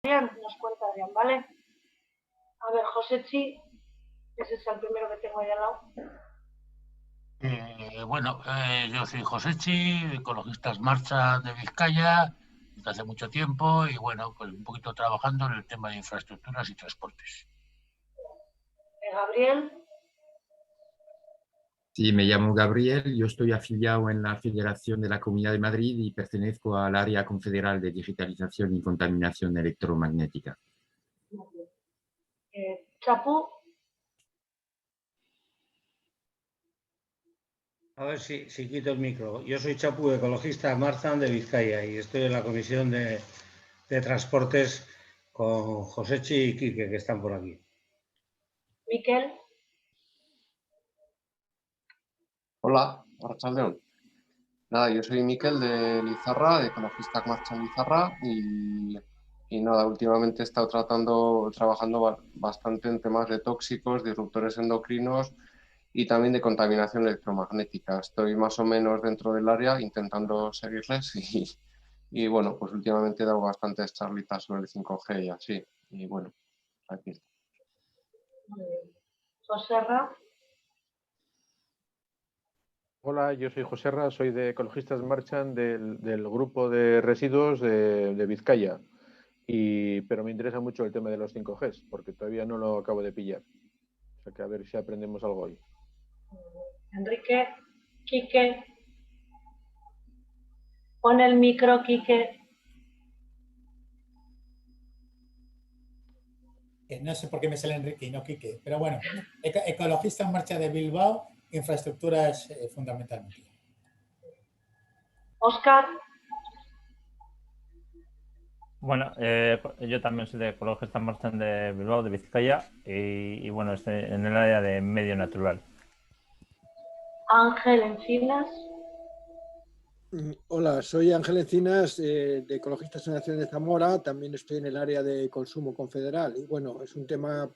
Adrián, nos cuenta Adrián, ¿vale? A ver, Josechi, ese es el primero que tengo ahí al lado. Yo soy Josechi, Ecologistas Marcha de Vizcaya, desde hace mucho tiempo y bueno, pues un poquito trabajando en el tema de infraestructuras y transportes. Gabriel. Sí, me llamo Gabriel, yo estoy afiliado en la Federación de la Comunidad de Madrid y pertenezco al área confederal de digitalización y contaminación electromagnética. Chapu. A ver si quito el micro. Yo soy Chapu, ecologista Marzan de Vizcaya y estoy en la comisión de transportes con Josechi y Quique, que están por aquí. Miquel. Hola, Arratsaldeon. Nada, yo soy Miquel de Lizarra, de Ecologistas Marchan Lizarra y nada, últimamente he estado trabajando bastante en temas de tóxicos, disruptores endocrinos y también de contaminación electromagnética. Estoy más o menos dentro del área intentando seguirles y bueno, pues últimamente he dado bastantes charlitas sobre el 5G y así. Y bueno, aquí está. Joserra. Hola, yo soy Joserra, soy de Ecologistas Marchan del grupo de residuos de Vizcaya, pero me interesa mucho el tema de los 5Gs, porque todavía no lo acabo de pillar. O sea que a ver si aprendemos algo hoy. Enrique. Quique. Pon el micro, Quique. No sé por qué me sale Enrique y no Quique, pero bueno, Ecologistas en Marcha de Bilbao, infraestructuras fundamentalmente. Óscar. Bueno, yo también soy de Ecologistas en Marcha de Bilbao, de Vizcaya, y bueno, estoy en el área de medio natural. Ángel Encinas. Hola, soy Ángel Encinas, de Ecologistas en Acción de Zamora, también estoy en el área de consumo confederal y bueno, es un tema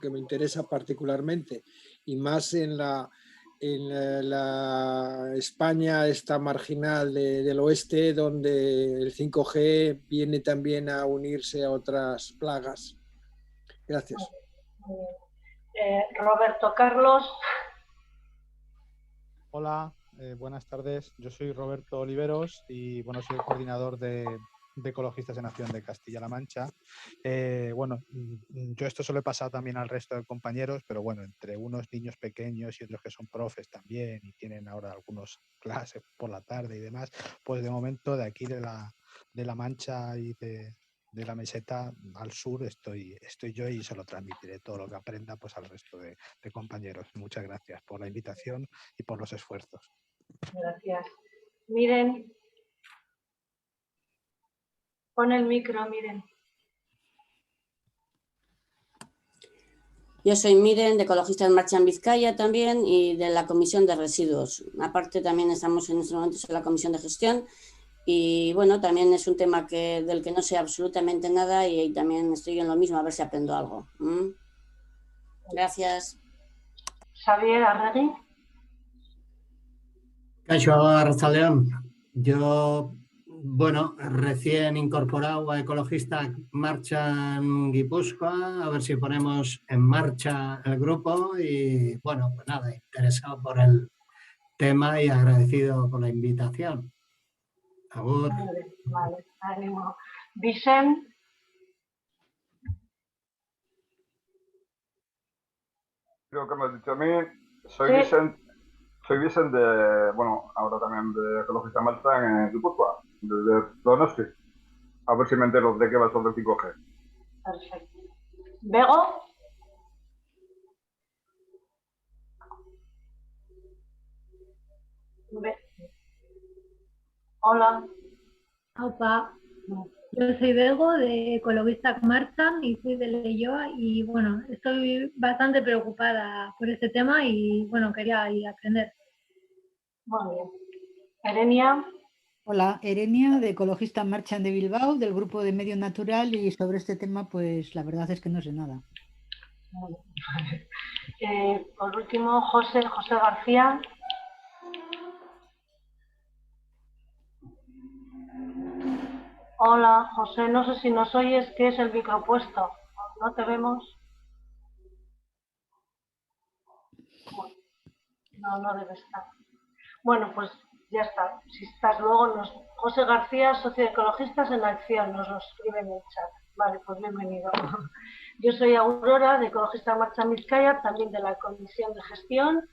que me interesa particularmente y más en la España esta marginal del oeste donde el 5G viene también a unirse a otras plagas. Gracias. Roberto Carlos. Hola, buenas tardes. Yo soy Roberto Oliveros y bueno, soy el coordinador de Ecologistas en Acción de Castilla-La Mancha. Yo esto se lo he pasado también al resto de compañeros, pero bueno, entre unos niños pequeños y otros que son profes también y tienen ahora algunos clases por la tarde y demás, pues de momento de aquí de la Mancha y de la meseta al sur estoy yo y se lo transmitiré todo lo que aprenda pues al resto de compañeros. Muchas gracias por la invitación y por los esfuerzos. Gracias. Miren. Pon el micro, Miren. Yo soy Miren, de Ecologistas en Marcha en Vizcaya también y de la Comisión de Residuos. Aparte también estamos en estos momentos en la Comisión de Gestión y bueno, también es un tema del que no sé absolutamente nada y también estoy en lo mismo, a ver si aprendo algo. Gracias. Xavier Arregui. Caixo, Arratsaldeon. Yo, bueno, recién incorporado a Ecologistas Marcha en Guipúzcoa, a ver si ponemos en marcha el grupo y bueno, pues nada, interesado por el tema y agradecido por la invitación. Agur. Vale, ánimo. Vicent. Creo que me has dicho a mí. Soy Vicent de, bueno, ahora también de Ecologista Marcha en Guipúzcoa, desde Donosti. A ver si me entero de qué va sobre el 5G. Perfecto. ¿Bego? Hola. Opa. Yo soy Bego, de Ecologistas Marchan y soy de Leioa y bueno, estoy bastante preocupada por este tema y bueno, quería aprender. Muy bien. Erenia. Hola, Erenia, de Ecologistas Marchan de Bilbao, del grupo de Medio Natural y sobre este tema pues la verdad es que no sé nada. Por último, José García. Hola, José, no sé si nos oyes, que es el micro puesto. ¿No te vemos? No, no debe estar. Bueno, pues ya está. Si estás luego, José García, socio de Ecologistas en Acción, nos lo escribe en el chat. Vale, pues bienvenido. Yo soy Aurora, de Ecologistas en Marcha en Vizcaya, también de la Comisión de Gestión.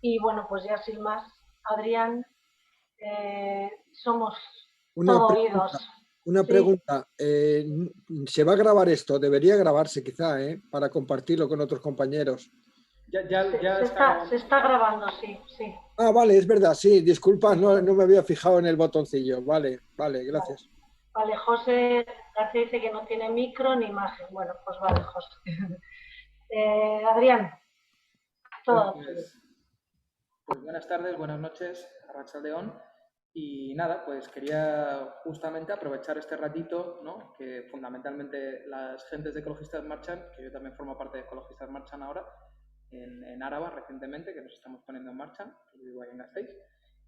Y bueno, pues ya sin más, Adrián, somos todo oídos. Una pregunta. ¿Se va a grabar esto? Debería grabarse quizá, para compartirlo con otros compañeros. Se está grabando, sí. Ah, vale, es verdad, sí, disculpa, no me había fijado en el botoncillo. Vale, gracias. Vale, José García dice que no tiene micro ni imagen. Bueno, pues vale, José. Adrián, todo. Pues buenas tardes, buenas noches, Arratsaldeon. Y nada, pues quería justamente aprovechar este ratito, ¿no? Que fundamentalmente las gentes de Ecologistas Marchan, que yo también formo parte de Ecologistas Marchan ahora, en Áraba recientemente, que nos estamos poniendo en marcha, que yo vivo ahí en Gasteiz,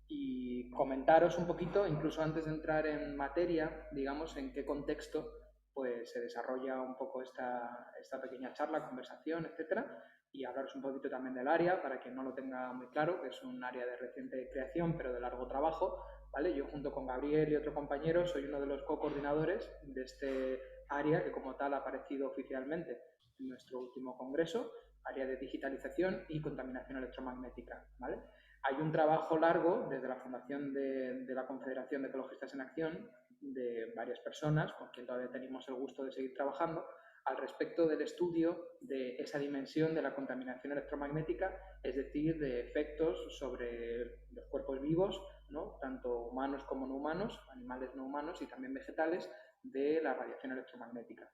y comentaros un poquito, incluso antes de entrar en materia, digamos, en qué contexto pues se desarrolla un poco esta pequeña charla, conversación, etcétera, y hablaros un poquito también del área, para quien no lo tenga muy claro, que es un área de reciente creación, pero de largo trabajo, ¿vale? Yo junto con Gabriel y otro compañero soy uno de los co-coordinadores de este área que como tal ha aparecido oficialmente en nuestro último congreso, área de digitalización y contaminación electromagnética, ¿vale? Hay un trabajo largo desde la fundación de la Confederación de Ecologistas en Acción de varias personas, con quien todavía tenemos el gusto de seguir trabajando, al respecto del estudio de esa dimensión de la contaminación electromagnética, es decir, de efectos sobre los cuerpos vivos, ¿no? Tanto humanos como no humanos, animales no humanos y también vegetales, de la radiación electromagnética.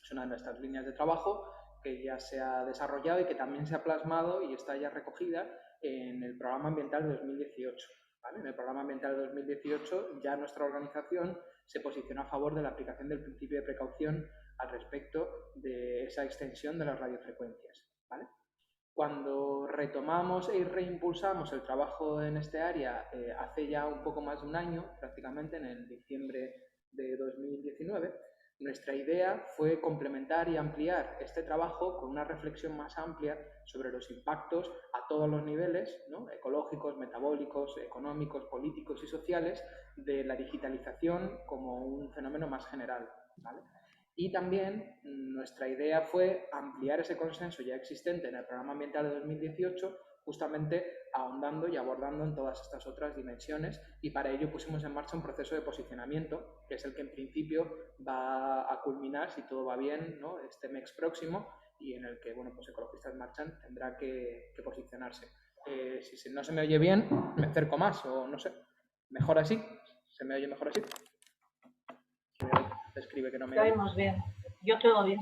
Es una de nuestras líneas de trabajo que ya se ha desarrollado y que también se ha plasmado y está ya recogida en el Programa Ambiental de 2018. ¿Vale? En el Programa Ambiental de 2018 ya nuestra organización se posicionó a favor de la aplicación del principio de precaución al respecto de esa extensión de las radiofrecuencias. ¿Vale? Cuando retomamos y reimpulsamos el trabajo en este área hace ya un poco más de un año, prácticamente en el diciembre de 2019, nuestra idea fue complementar y ampliar este trabajo con una reflexión más amplia sobre los impactos a todos los niveles, ¿no? Ecológicos, metabólicos, económicos, políticos y sociales de la digitalización como un fenómeno más general, ¿vale? Y también nuestra idea fue ampliar ese consenso ya existente en el Programa Ambiental de 2018, justamente ahondando y abordando en todas estas otras dimensiones, y para ello pusimos en marcha un proceso de posicionamiento, que es el que en principio va a culminar, si todo va bien, ¿no? Este mes próximo, y en el que, bueno, pues Ecologistas Marchan tendrá que posicionarse. Si no se me oye bien, me acerco más, o no sé, mejor así, ¿se me oye mejor así? Escribe que no me Te oímos bien. Yo te oigo bien.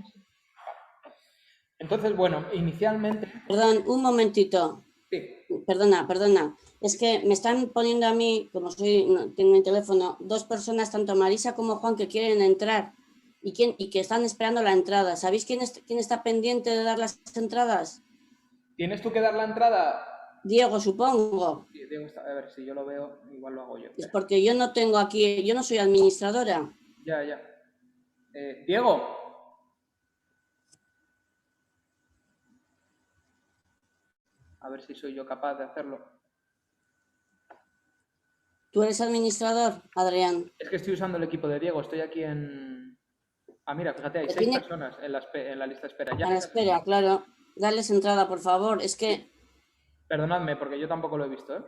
Entonces, bueno, inicialmente... Perdón, un momentito. Sí. Perdona. Es que me están poniendo a mí, como tengo mi teléfono, dos personas, tanto Marisa como Juan, que quieren entrar y que están esperando la entrada. ¿Sabéis quién está pendiente de dar las entradas? ¿Tienes tú que dar la entrada? Diego, supongo. Sí, Diego está, a ver, si yo lo veo, igual lo hago yo. Es porque yo no tengo aquí, yo no soy administradora. Ya. Diego. A ver si soy yo capaz de hacerlo. ¿Tú eres administrador, Adrián? Es que estoy usando el equipo de Diego, estoy aquí en... Ah, mira, fíjate, hay 6 personas en la lista de espera. Ya. En la espera, claro. Darles entrada, por favor, es que... Perdonadme, porque yo tampoco lo he visto, ¿eh?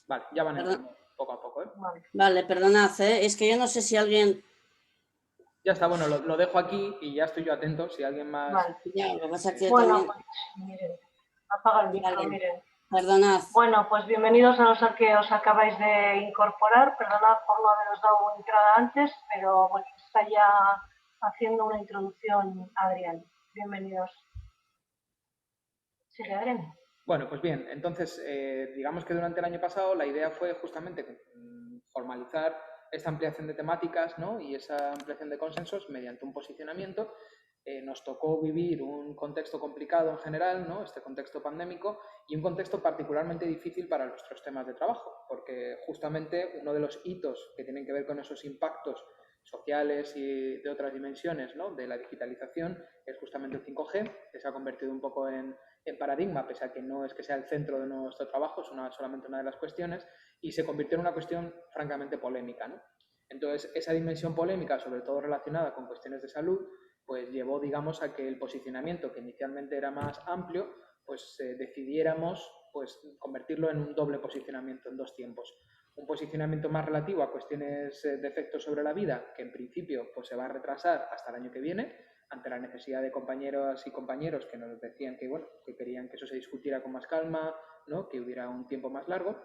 Vale, ya van entrando poco a poco, ¿eh? Vale, perdonad, es que yo no sé si alguien... Ya está, bueno, lo dejo aquí y ya estoy yo atento, si alguien más... Vale. Ya, lo que pasa es que bueno, también... pues miren, apaga el micro, miren. Perdonad. Bueno, pues bienvenidos a los que os acabáis de incorporar. Perdonad por no haberos dado entrada antes, pero bueno, está ya haciendo una introducción Adrián. Bienvenidos. Sigue, Adrián. Bueno, pues bien, entonces, digamos que durante el año pasado la idea fue justamente formalizar esta ampliación de temáticas, ¿no? Y esa ampliación de consensos mediante un posicionamiento. Nos tocó vivir un contexto complicado en general, ¿no? Este contexto pandémico, y un contexto particularmente difícil para nuestros temas de trabajo, porque justamente uno de los hitos que tienen que ver con esos impactos sociales y de otras dimensiones, ¿no? De la digitalización es justamente el 5G, que se ha convertido un poco en paradigma, pese a que no es que sea el centro de nuestro trabajo, es solamente una de las cuestiones, y se convirtió en una cuestión francamente polémica, ¿no? Entonces, esa dimensión polémica, sobre todo relacionada con cuestiones de salud, pues llevó, digamos, a que el posicionamiento, que inicialmente era más amplio, pues decidiéramos pues convertirlo en un doble posicionamiento, en dos tiempos. Un posicionamiento más relativo a cuestiones de efectos sobre la vida, que en principio pues se va a retrasar hasta el año que viene, ante la necesidad de compañeras y compañeros que nos decían que, bueno, que querían que eso se discutiera con más calma, ¿no? Que hubiera un tiempo más largo,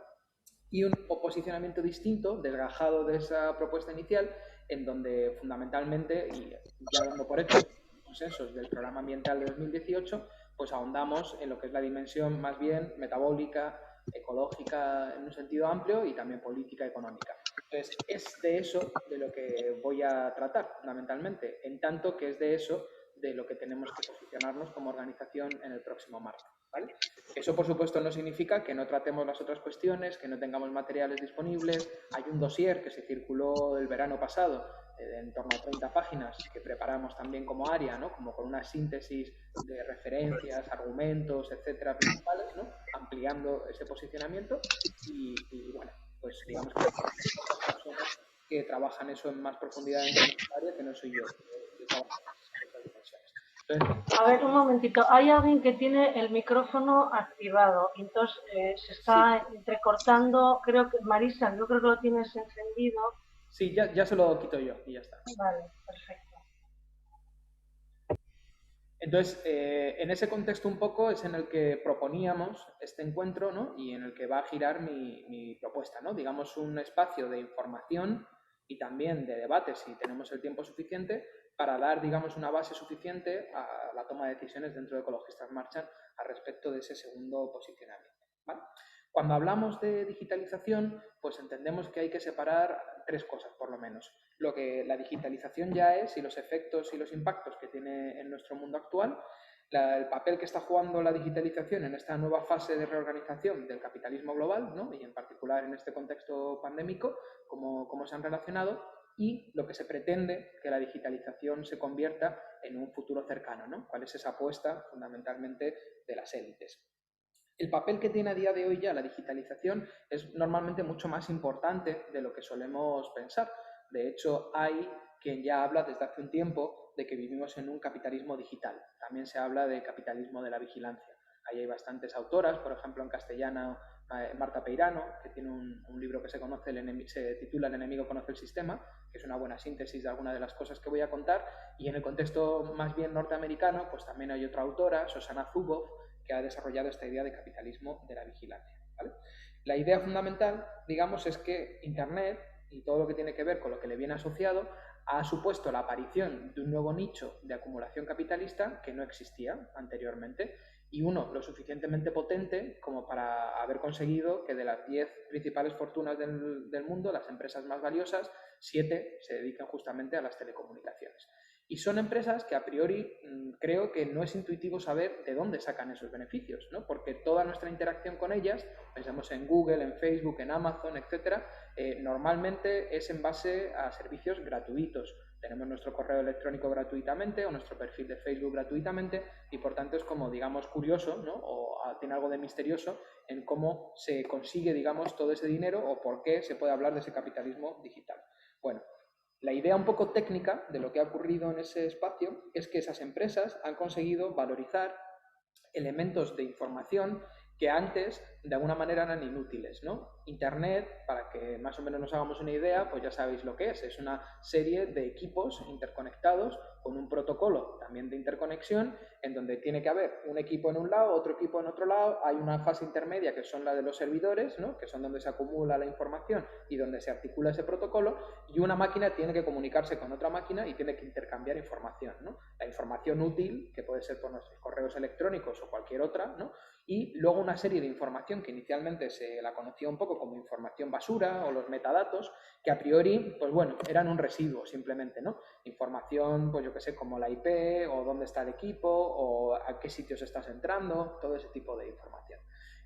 y un posicionamiento distinto, desgajado de esa propuesta inicial, en donde fundamentalmente, y ya dando por hecho los consensos del Programa Ambiental de 2018, pues ahondamos en lo que es la dimensión más bien metabólica, ecológica en un sentido amplio y también política y económica. Entonces, es de eso de lo que voy a tratar fundamentalmente, en tanto que es de eso de lo que tenemos que posicionarnos como organización en el próximo marzo, ¿vale? Eso, por supuesto, no significa que no tratemos las otras cuestiones, que no tengamos materiales disponibles. Hay un dossier que se circuló el verano pasado, en torno a 30 páginas, que preparamos también como área, ¿no? Como con una síntesis de referencias, argumentos, etcétera, principales, ¿no? Ampliando ese posicionamiento y bueno, pues digamos que hay personas que trabajan eso en más profundidad en esta área, que no soy yo. A ver, un momentito. Hay alguien que tiene el micrófono activado, entonces se está entrecortando. Creo que, Marisa, yo creo que lo tienes encendido. Sí, ya se lo quito yo y ya está. Vale, perfecto. Entonces, en ese contexto un poco es en el que proponíamos este encuentro, ¿no? Y en el que va a girar mi propuesta, ¿no? Digamos, un espacio de información y también de debate, si tenemos el tiempo suficiente, para dar, digamos, una base suficiente a la toma de decisiones dentro de Ecologistas Marchan al respecto de ese segundo posicionamiento, ¿vale? Cuando hablamos de digitalización, pues entendemos que hay que separar tres cosas, por lo menos. Lo que la digitalización ya es y los efectos y los impactos que tiene en nuestro mundo actual, el papel que está jugando la digitalización en esta nueva fase de reorganización del capitalismo global, ¿no? Y en particular en este contexto pandémico, cómo se han relacionado, y lo que se pretende que la digitalización se convierta en un futuro cercano, ¿no? ¿Cuál es esa apuesta fundamentalmente de las élites? El papel que tiene a día de hoy ya la digitalización es normalmente mucho más importante de lo que solemos pensar. De hecho, hay quien ya habla desde hace un tiempo de que vivimos en un capitalismo digital. También se habla de capitalismo de la vigilancia. Ahí hay bastantes autoras, por ejemplo, en castellano, Marta Peirano, que tiene un libro que se titula El enemigo conoce el sistema, que es una buena síntesis de algunas de las cosas que voy a contar. Y en el contexto más bien norteamericano, pues también hay otra autora, Shoshana Zuboff, que ha desarrollado esta idea de capitalismo de la vigilancia, ¿vale? La idea fundamental, digamos, es que Internet y todo lo que tiene que ver con lo que le viene asociado ha supuesto la aparición de un nuevo nicho de acumulación capitalista que no existía anteriormente, y uno lo suficientemente potente como para haber conseguido que de las 10 principales fortunas del mundo, las empresas más valiosas, 7 se dedican justamente a las telecomunicaciones. Y son empresas que a priori creo que no es intuitivo saber de dónde sacan esos beneficios, ¿no? Porque toda nuestra interacción con ellas, pensamos en Google, en Facebook, en Amazon, etcétera, normalmente es en base a servicios gratuitos. Tenemos nuestro correo electrónico gratuitamente o nuestro perfil de Facebook gratuitamente, y por tanto es como, digamos, curioso, ¿no? O tiene algo de misterioso en cómo se consigue, digamos, todo ese dinero o por qué se puede hablar de ese capitalismo digital. Bueno, la idea un poco técnica de lo que ha ocurrido en ese espacio es que esas empresas han conseguido valorizar elementos de información que antes de alguna manera eran inútiles, ¿no? Internet, para que más o menos nos hagamos una idea, pues ya sabéis lo que es una serie de equipos interconectados con un protocolo también de interconexión, en donde tiene que haber un equipo en un lado, otro equipo en otro lado, hay una fase intermedia que son la de los servidores, ¿no? Que son donde se acumula la información y donde se articula ese protocolo, y una máquina tiene que comunicarse con otra máquina y tiene que intercambiar información, ¿no? La información útil, que puede ser por nuestros correos electrónicos o cualquier otra, ¿no? Y luego una serie de información que inicialmente se la conocía un poco como información basura o los metadatos, que a priori, pues bueno, eran un residuo simplemente, ¿no? Información, pues yo qué sé, como la IP o dónde está el equipo o a qué sitios estás entrando, todo ese tipo de información.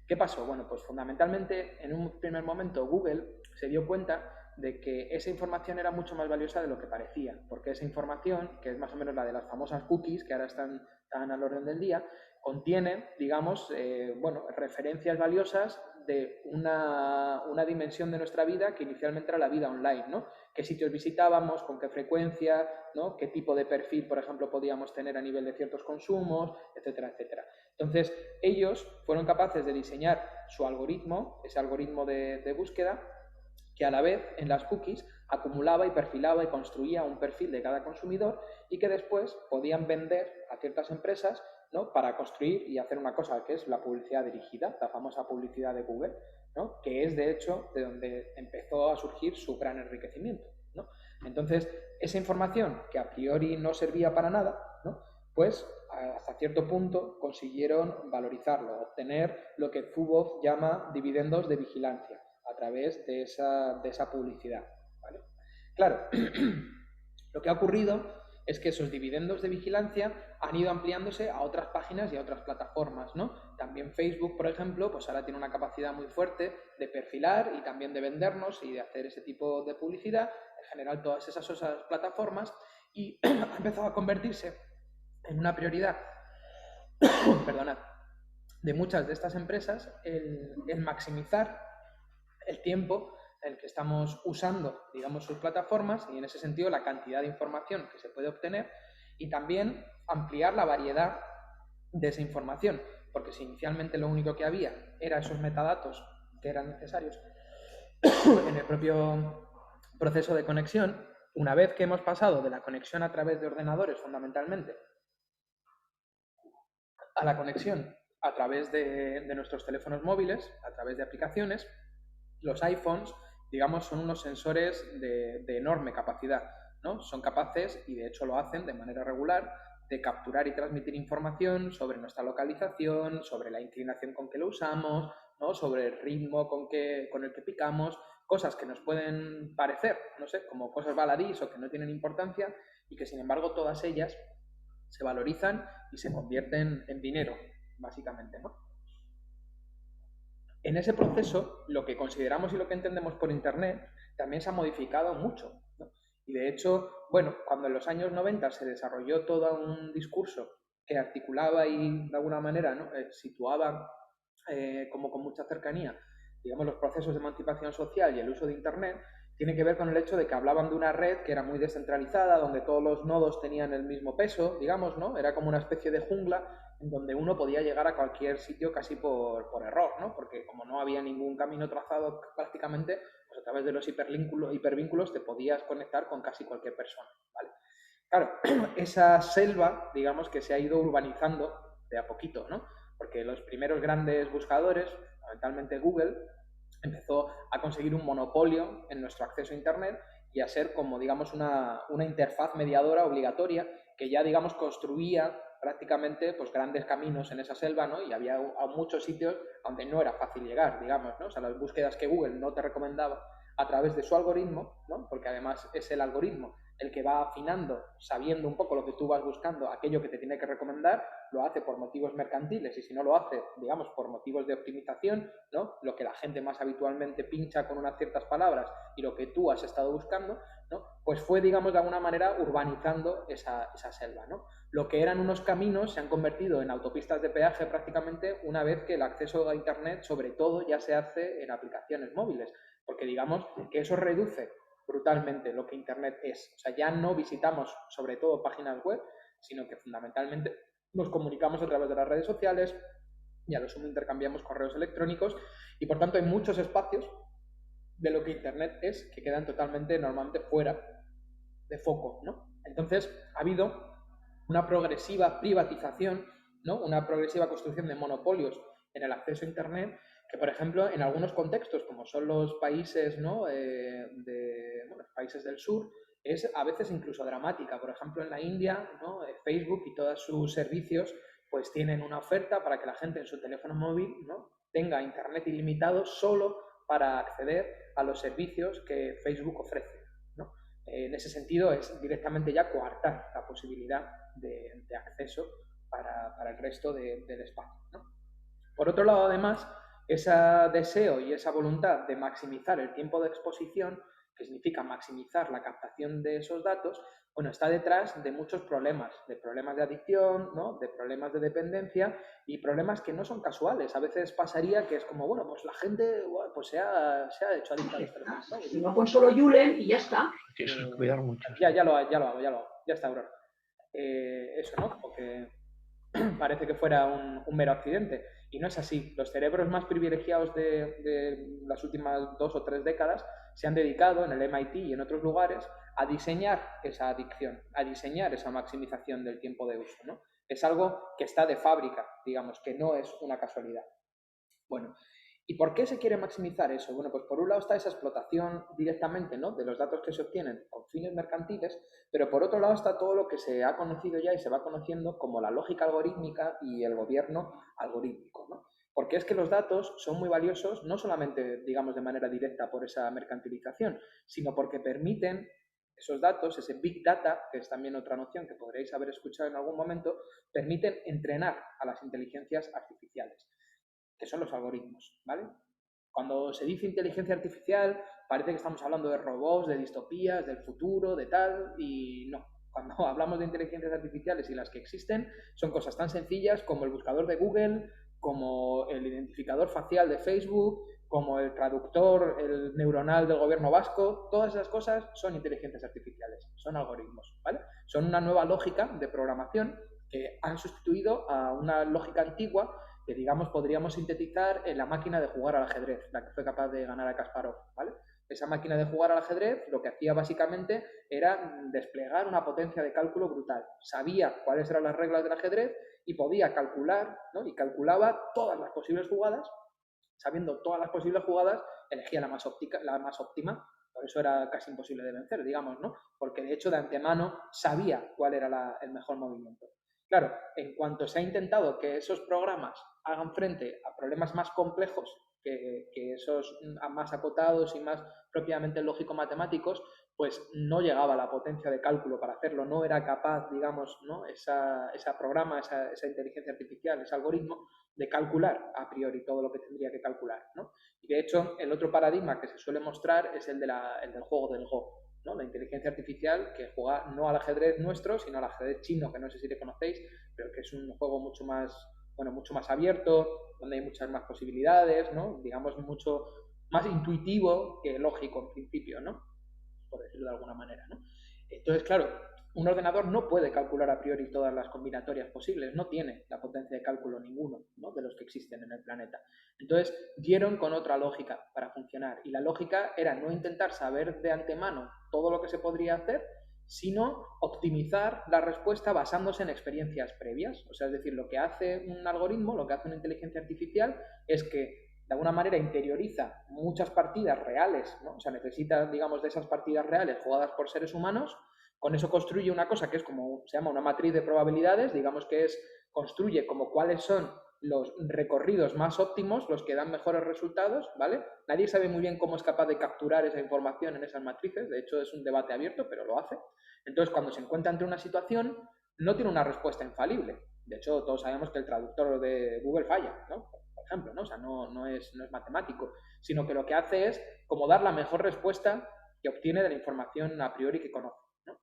¿Qué pasó? Bueno, pues fundamentalmente en un primer momento Google se dio cuenta de que esa información era mucho más valiosa de lo que parecía, porque esa información, que es más o menos la de las famosas cookies, que ahora están al orden del día, contiene, digamos, bueno, referencias valiosas de una dimensión de nuestra vida que inicialmente era la vida online, ¿no? Qué sitios visitábamos, con qué frecuencia, ¿no? Qué tipo de perfil, por ejemplo, podíamos tener a nivel de ciertos consumos, etcétera, etcétera. Entonces, ellos fueron capaces de diseñar su algoritmo, ese algoritmo de búsqueda, que a la vez en las cookies acumulaba y perfilaba y construía un perfil de cada consumidor y que después podían vender a ciertas empresas, ¿no? Para construir y hacer una cosa que es la publicidad dirigida, la famosa publicidad de Google, ¿no? Que es de hecho de donde empezó a surgir su gran enriquecimiento, ¿no? Entonces, esa información que a priori no servía para nada, ¿no? Pues hasta cierto punto consiguieron valorizarlo, obtener lo que Zuboff llama dividendos de vigilancia a través de esa publicidad, ¿vale? Claro, lo que ha ocurrido es que esos dividendos de vigilancia han ido ampliándose a otras páginas y a otras plataformas, ¿no? También Facebook, por ejemplo, pues ahora tiene una capacidad muy fuerte de perfilar y también de vendernos y de hacer ese tipo de publicidad, en general todas esas plataformas, y ha empezado a convertirse en una prioridad, perdonad, de muchas de estas empresas el maximizar el tiempo en el que estamos usando, digamos, sus plataformas y en ese sentido la cantidad de información que se puede obtener y también ampliar la variedad de esa información, porque si inicialmente lo único que había era esos metadatos que eran necesarios en el propio proceso de conexión, una vez que hemos pasado de la conexión a través de ordenadores fundamentalmente a la conexión a través de nuestros teléfonos móviles, a través de aplicaciones, los iPhones, digamos, son unos sensores de enorme capacidad, ¿no? Son capaces, y de hecho lo hacen de manera regular, de capturar y transmitir información sobre nuestra localización, sobre la inclinación con que lo usamos, ¿no? Sobre el ritmo con el que picamos, cosas que nos pueden parecer, no sé, como cosas baladís o que no tienen importancia y que sin embargo todas ellas se valorizan y se convierten en dinero, básicamente, ¿no? En ese proceso, lo que consideramos y lo que entendemos por Internet también se ha modificado mucho, ¿no? Y de hecho, bueno, cuando en los años 90 se desarrolló todo un discurso que articulaba y de alguna manera, ¿no? Situaba como con mucha cercanía, digamos, los procesos de emancipación social y el uso de Internet, tiene que ver con el hecho de que hablaban de una red que era muy descentralizada, donde todos los nodos tenían el mismo peso, digamos, ¿no? Era como una especie de jungla en donde uno podía llegar a cualquier sitio casi por error, ¿no? Porque como no había ningún camino trazado prácticamente, pues a través de los hipervínculos te podías conectar con casi cualquier persona, ¿vale? Claro, esa selva, digamos, que se ha ido urbanizando de a poquito, ¿no? Porque los primeros grandes buscadores, fundamentalmente Google, empezó a conseguir un monopolio en nuestro acceso a Internet y a ser como, digamos, una interfaz mediadora obligatoria que ya, digamos, construía prácticamente pues grandes caminos en esa selva, ¿no? Y había muchos sitios donde no era fácil llegar, digamos, ¿no? O sea, las búsquedas que Google no te recomendaba a través de su algoritmo, ¿no? Porque además es el algoritmo el que va afinando, sabiendo un poco lo que tú vas buscando, aquello que te tiene que recomendar, lo hace por motivos mercantiles y si no lo hace, digamos, por motivos de optimización, ¿no? Lo que la gente más habitualmente pincha con unas ciertas palabras y lo que tú has estado buscando, ¿no? Pues fue, digamos, de alguna manera urbanizando esa selva, ¿no? Lo que eran unos caminos se han convertido en autopistas de peaje prácticamente una vez que el acceso a Internet, sobre todo, ya se hace en aplicaciones móviles, porque digamos que eso reduce brutalmente lo que Internet es. O sea, ya no visitamos sobre todo páginas web, sino que fundamentalmente nos comunicamos a través de las redes sociales y a lo sumo intercambiamos correos electrónicos y por tanto hay muchos espacios de lo que Internet es que quedan totalmente normalmente fuera de foco, ¿no? Entonces ha habido una progresiva privatización, ¿no? Una progresiva construcción de monopolios en el acceso a Internet, que, por ejemplo, en algunos contextos, como son los países, ¿no? Los países del sur, es a veces incluso dramática. Por ejemplo, en la India, ¿no? Facebook y todos sus servicios pues tienen una oferta para que la gente en su teléfono móvil, ¿no? tenga Internet ilimitado solo para acceder a los servicios que Facebook ofrece, ¿no? En ese sentido, es directamente ya coartar la posibilidad de acceso para el resto del espacio, ¿no? Por otro lado, además, ese deseo y esa voluntad de maximizar el tiempo de exposición, que significa maximizar la captación de esos datos, bueno, está detrás de muchos problemas, de adicción, ¿no? De problemas de dependencia y problemas que no son casuales. A veces pasaría que es como, bueno, pues la gente pues se ha hecho adicta a los teléfonos. Si no, pon solo Julen y ya está. Tienes que cuidar mucho. Ya lo hago. Ya está, Aurora. Eso, ¿no? Porque parece que fuera un mero accidente. Y no es así. Los cerebros más privilegiados de las últimas 2 o 3 décadas se han dedicado en el MIT y en otros lugares a diseñar esa adicción, a diseñar esa maximización del tiempo de uso, ¿no? Es algo que está de fábrica, digamos, que no es una casualidad. Bueno, ¿y por qué se quiere maximizar eso? Bueno, pues por un lado está esa explotación directamente, ¿no? de los datos que se obtienen con fines mercantiles, pero por otro lado está todo lo que se ha conocido ya y se va conociendo como la lógica algorítmica y el gobierno algorítmico, ¿no? Porque es que los datos son muy valiosos, no solamente, digamos, de manera directa por esa mercantilización, sino porque permiten esos datos, ese Big Data, que es también otra noción que podréis haber escuchado en algún momento, permiten entrenar a las inteligencias artificiales, que son los algoritmos, ¿vale? Cuando se dice inteligencia artificial, parece que estamos hablando de robots, de distopías, del futuro, de tal, y no. Cuando hablamos de inteligencias artificiales y las que existen, son cosas tan sencillas como el buscador de Google, como el identificador facial de Facebook, como el traductor, el neuronal del gobierno vasco. Todas esas cosas son inteligencias artificiales, son algoritmos, ¿vale? Son una nueva lógica de programación que han sustituido a una lógica antigua que, digamos, podríamos sintetizar en la máquina de jugar al ajedrez, la que fue capaz de ganar a Kasparov, ¿vale? Esa máquina de jugar al ajedrez lo que hacía básicamente era desplegar una potencia de cálculo brutal. Sabía cuáles eran las reglas del ajedrez y podía calcular, ¿no? Y calculaba todas las posibles jugadas. Sabiendo todas las posibles jugadas, elegía la más óptima. Por eso era casi imposible de vencer, digamos, ¿no? Porque de hecho de antemano sabía cuál era el mejor movimiento. Claro, en cuanto se ha intentado que esos programas hagan frente a problemas más complejos que esos más acotados y más propiamente lógico-matemáticos, pues no llegaba la potencia de cálculo para hacerlo, no era capaz, digamos, ¿no? esa programa, esa inteligencia artificial, ese algoritmo, de calcular a priori todo lo que tendría que calcular, ¿no? Y de hecho, el otro paradigma que se suele mostrar es el del juego del Go, ¿no? La inteligencia artificial que juega no al ajedrez nuestro, sino al ajedrez chino, que no sé si le conocéis, pero que es un juego mucho más abierto, donde hay muchas más posibilidades, ¿no? Digamos, mucho más intuitivo que lógico en principio, ¿no? Por decirlo de alguna manera, ¿no? Entonces, claro, un ordenador no puede calcular a priori todas las combinatorias posibles, no tiene la potencia de cálculo ninguno, ¿no? de los que existen en el planeta. Entonces, dieron con otra lógica para funcionar, y la lógica era no intentar saber de antemano todo lo que se podría hacer, sino optimizar la respuesta basándose en experiencias previas. O sea, es decir, lo que hace un algoritmo, lo que hace una inteligencia artificial es que de alguna manera interioriza muchas partidas reales, ¿no? O sea, necesita, digamos, de esas partidas reales jugadas por seres humanos. Con eso construye una cosa que es como, se llama una matriz de probabilidades, digamos que construye como cuáles son los recorridos más óptimos, los que dan mejores resultados, ¿vale? Nadie sabe muy bien cómo es capaz de capturar esa información en esas matrices, de hecho es un debate abierto, pero lo hace. Entonces, cuando se encuentra ante una situación, no tiene una respuesta infalible. De hecho, todos sabemos que el traductor de Google falla, ¿no? Por ejemplo, ¿no? O sea, no es matemático, sino que lo que hace es como dar la mejor respuesta que obtiene de la información a priori que conoce, ¿no?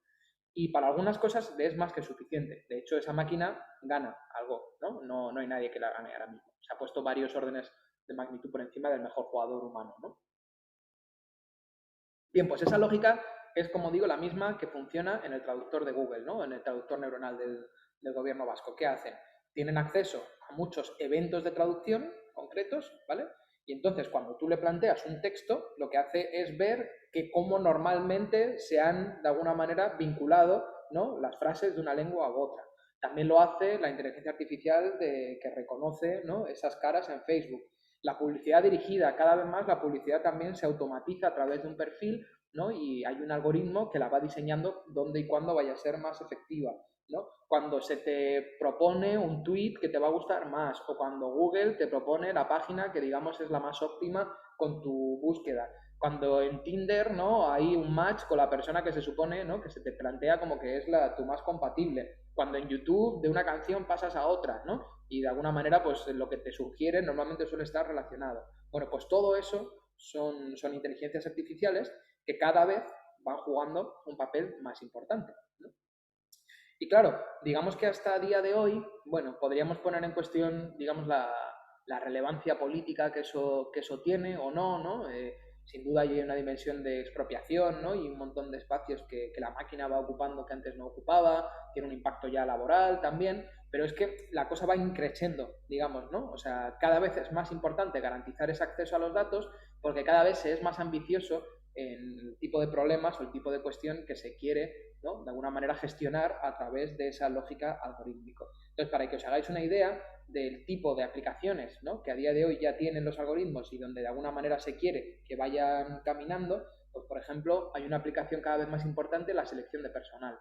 Y para algunas cosas le es más que suficiente. De hecho, esa máquina gana algo, ¿no? No hay nadie que la gane ahora mismo. Se ha puesto varios órdenes de magnitud por encima del mejor jugador humano, ¿no? Bien, pues esa lógica es, como digo, la misma que funciona en el traductor de Google, ¿no? En el traductor neuronal del gobierno vasco. ¿Qué hacen? Tienen acceso a muchos eventos de traducción concretos, ¿vale? Y entonces, cuando tú le planteas un texto, lo que hace es ver que cómo normalmente se han, de alguna manera, vinculado, ¿no? las frases de una lengua u otra. También lo hace la inteligencia artificial que reconoce, ¿no?, esas caras en Facebook. La publicidad dirigida, cada vez más la publicidad también se automatiza a través de un perfil, ¿no? Y hay un algoritmo que la va diseñando dónde y cuándo vaya a ser más efectiva, ¿no? Cuando se te propone un tweet que te va a gustar más, o cuando Google te propone la página que digamos es la más óptima con tu búsqueda. Cuando en Tinder, ¿no?, hay un match con la persona que se supone, ¿no?, que se te plantea como que es tu más compatible. Cuando en YouTube de una canción pasas a otra, ¿no? Y de alguna manera pues lo que te sugiere normalmente suele estar relacionado. Bueno, pues todo eso son inteligencias artificiales que cada vez van jugando un papel más importante, ¿no? Y claro, digamos que hasta el día de hoy, bueno, podríamos poner en cuestión, digamos, la relevancia política que eso tiene o no, ¿no? Sin duda hay una dimensión de expropiación, ¿no? Y un montón de espacios que la máquina va ocupando que antes no ocupaba, tiene un impacto ya laboral también, pero es que la cosa va increciendo, digamos, ¿no? O sea, cada vez es más importante garantizar ese acceso a los datos porque cada vez se es más ambicioso en el tipo de problemas o el tipo de cuestión que se quiere, ¿no?, de alguna manera gestionar a través de esa lógica algorítmica. Entonces, para que os hagáis una idea del tipo de aplicaciones, ¿no?, que a día de hoy ya tienen los algoritmos y donde de alguna manera se quiere que vayan caminando, pues por ejemplo, hay una aplicación cada vez más importante, la selección de personal,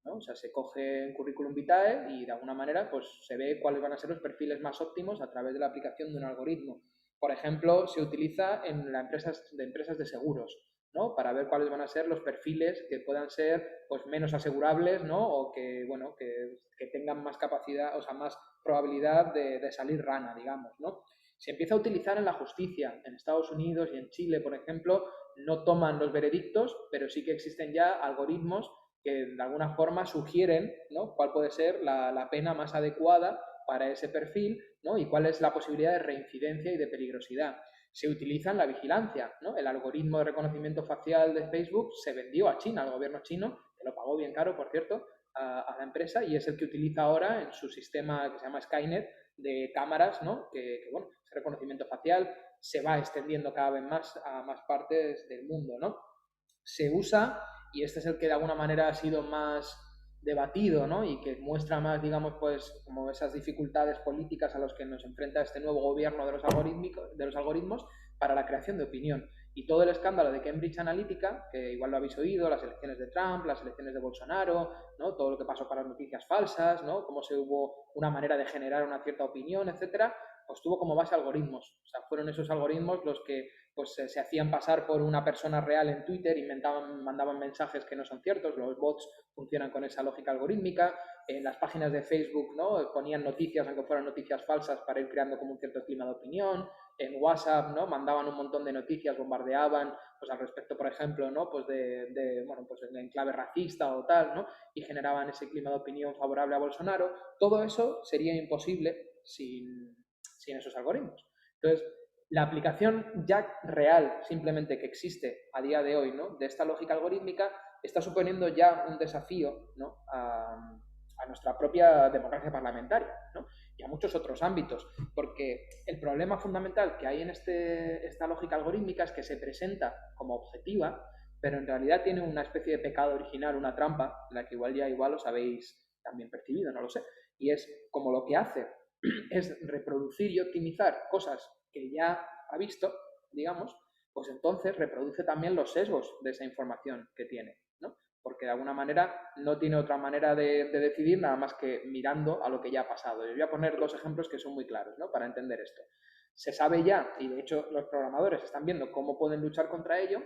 ¿no? O sea, se coge un currículum vitae y de alguna manera pues se ve cuáles van a ser los perfiles más óptimos a través de la aplicación de un algoritmo. Por ejemplo, se utiliza en las empresas de seguros, ¿no?, para ver cuáles van a ser los perfiles que puedan ser pues menos asegurables, ¿no?, o que, bueno, que tengan más capacidad, o sea, más probabilidad de salir rana, digamos, ¿no? Se empieza a utilizar en la justicia. En Estados Unidos y en Chile, por ejemplo, no toman los veredictos, pero sí que existen ya algoritmos que de alguna forma sugieren, ¿no?, cuál puede ser la pena más adecuada para ese perfil, ¿no?, y cuál es la posibilidad de reincidencia y de peligrosidad. Se utiliza en la vigilancia, ¿no? El algoritmo de reconocimiento facial de Facebook se vendió a China, al gobierno chino, que lo pagó bien caro, por cierto, a la empresa, y es el que utiliza ahora en su sistema que se llama Skynet de cámaras, ¿no?, que bueno, ese reconocimiento facial se va extendiendo cada vez más a más partes del mundo, ¿no? Se usa, y este es el que de alguna manera ha sido más debatido, ¿no?, y que muestra más, digamos, pues como esas dificultades políticas a las que nos enfrenta este nuevo gobierno de los algoritmos para la creación de opinión. Y todo el escándalo de Cambridge Analytica, que igual lo habéis oído, las elecciones de Trump, las elecciones de Bolsonaro, ¿no?, todo lo que pasó para las noticias falsas, ¿no?, cómo se hubo una manera de generar una cierta opinión, etcétera, pues tuvo como base algoritmos. O sea, fueron esos algoritmos los que pues se hacían pasar por una persona real en Twitter y mandaban mensajes que no son ciertos. Los bots funcionan con esa lógica algorítmica. En las páginas de Facebook, ¿no?, ponían noticias, aunque fueran noticias falsas, para ir creando como un cierto clima de opinión. En WhatsApp, ¿no?, mandaban un montón de noticias, bombardeaban pues al respecto, por ejemplo, ¿no?, pues bueno, pues en clave racista o tal, ¿no?, y generaban ese clima de opinión favorable a Bolsonaro. Todo eso sería imposible sin esos algoritmos. Entonces, la aplicación ya real, simplemente que existe a día de hoy, ¿no?, de esta lógica algorítmica, está suponiendo ya un desafío, ¿no?, a nuestra propia democracia parlamentaria, ¿no?, y a muchos otros ámbitos, porque el problema fundamental que hay en esta lógica algorítmica es que se presenta como objetiva, pero en realidad tiene una especie de pecado original, una trampa, la que igual os habéis también percibido, no lo sé, y es como lo que hace es reproducir y optimizar cosas que ya ha visto, digamos, pues entonces reproduce también los sesgos de esa información que tiene, ¿no? Porque de alguna manera no tiene otra manera de decidir nada más que mirando a lo que ya ha pasado. Y os voy a poner dos ejemplos que son muy claros, ¿no?, para entender esto. Se sabe ya, y de hecho los programadores están viendo cómo pueden luchar contra ello,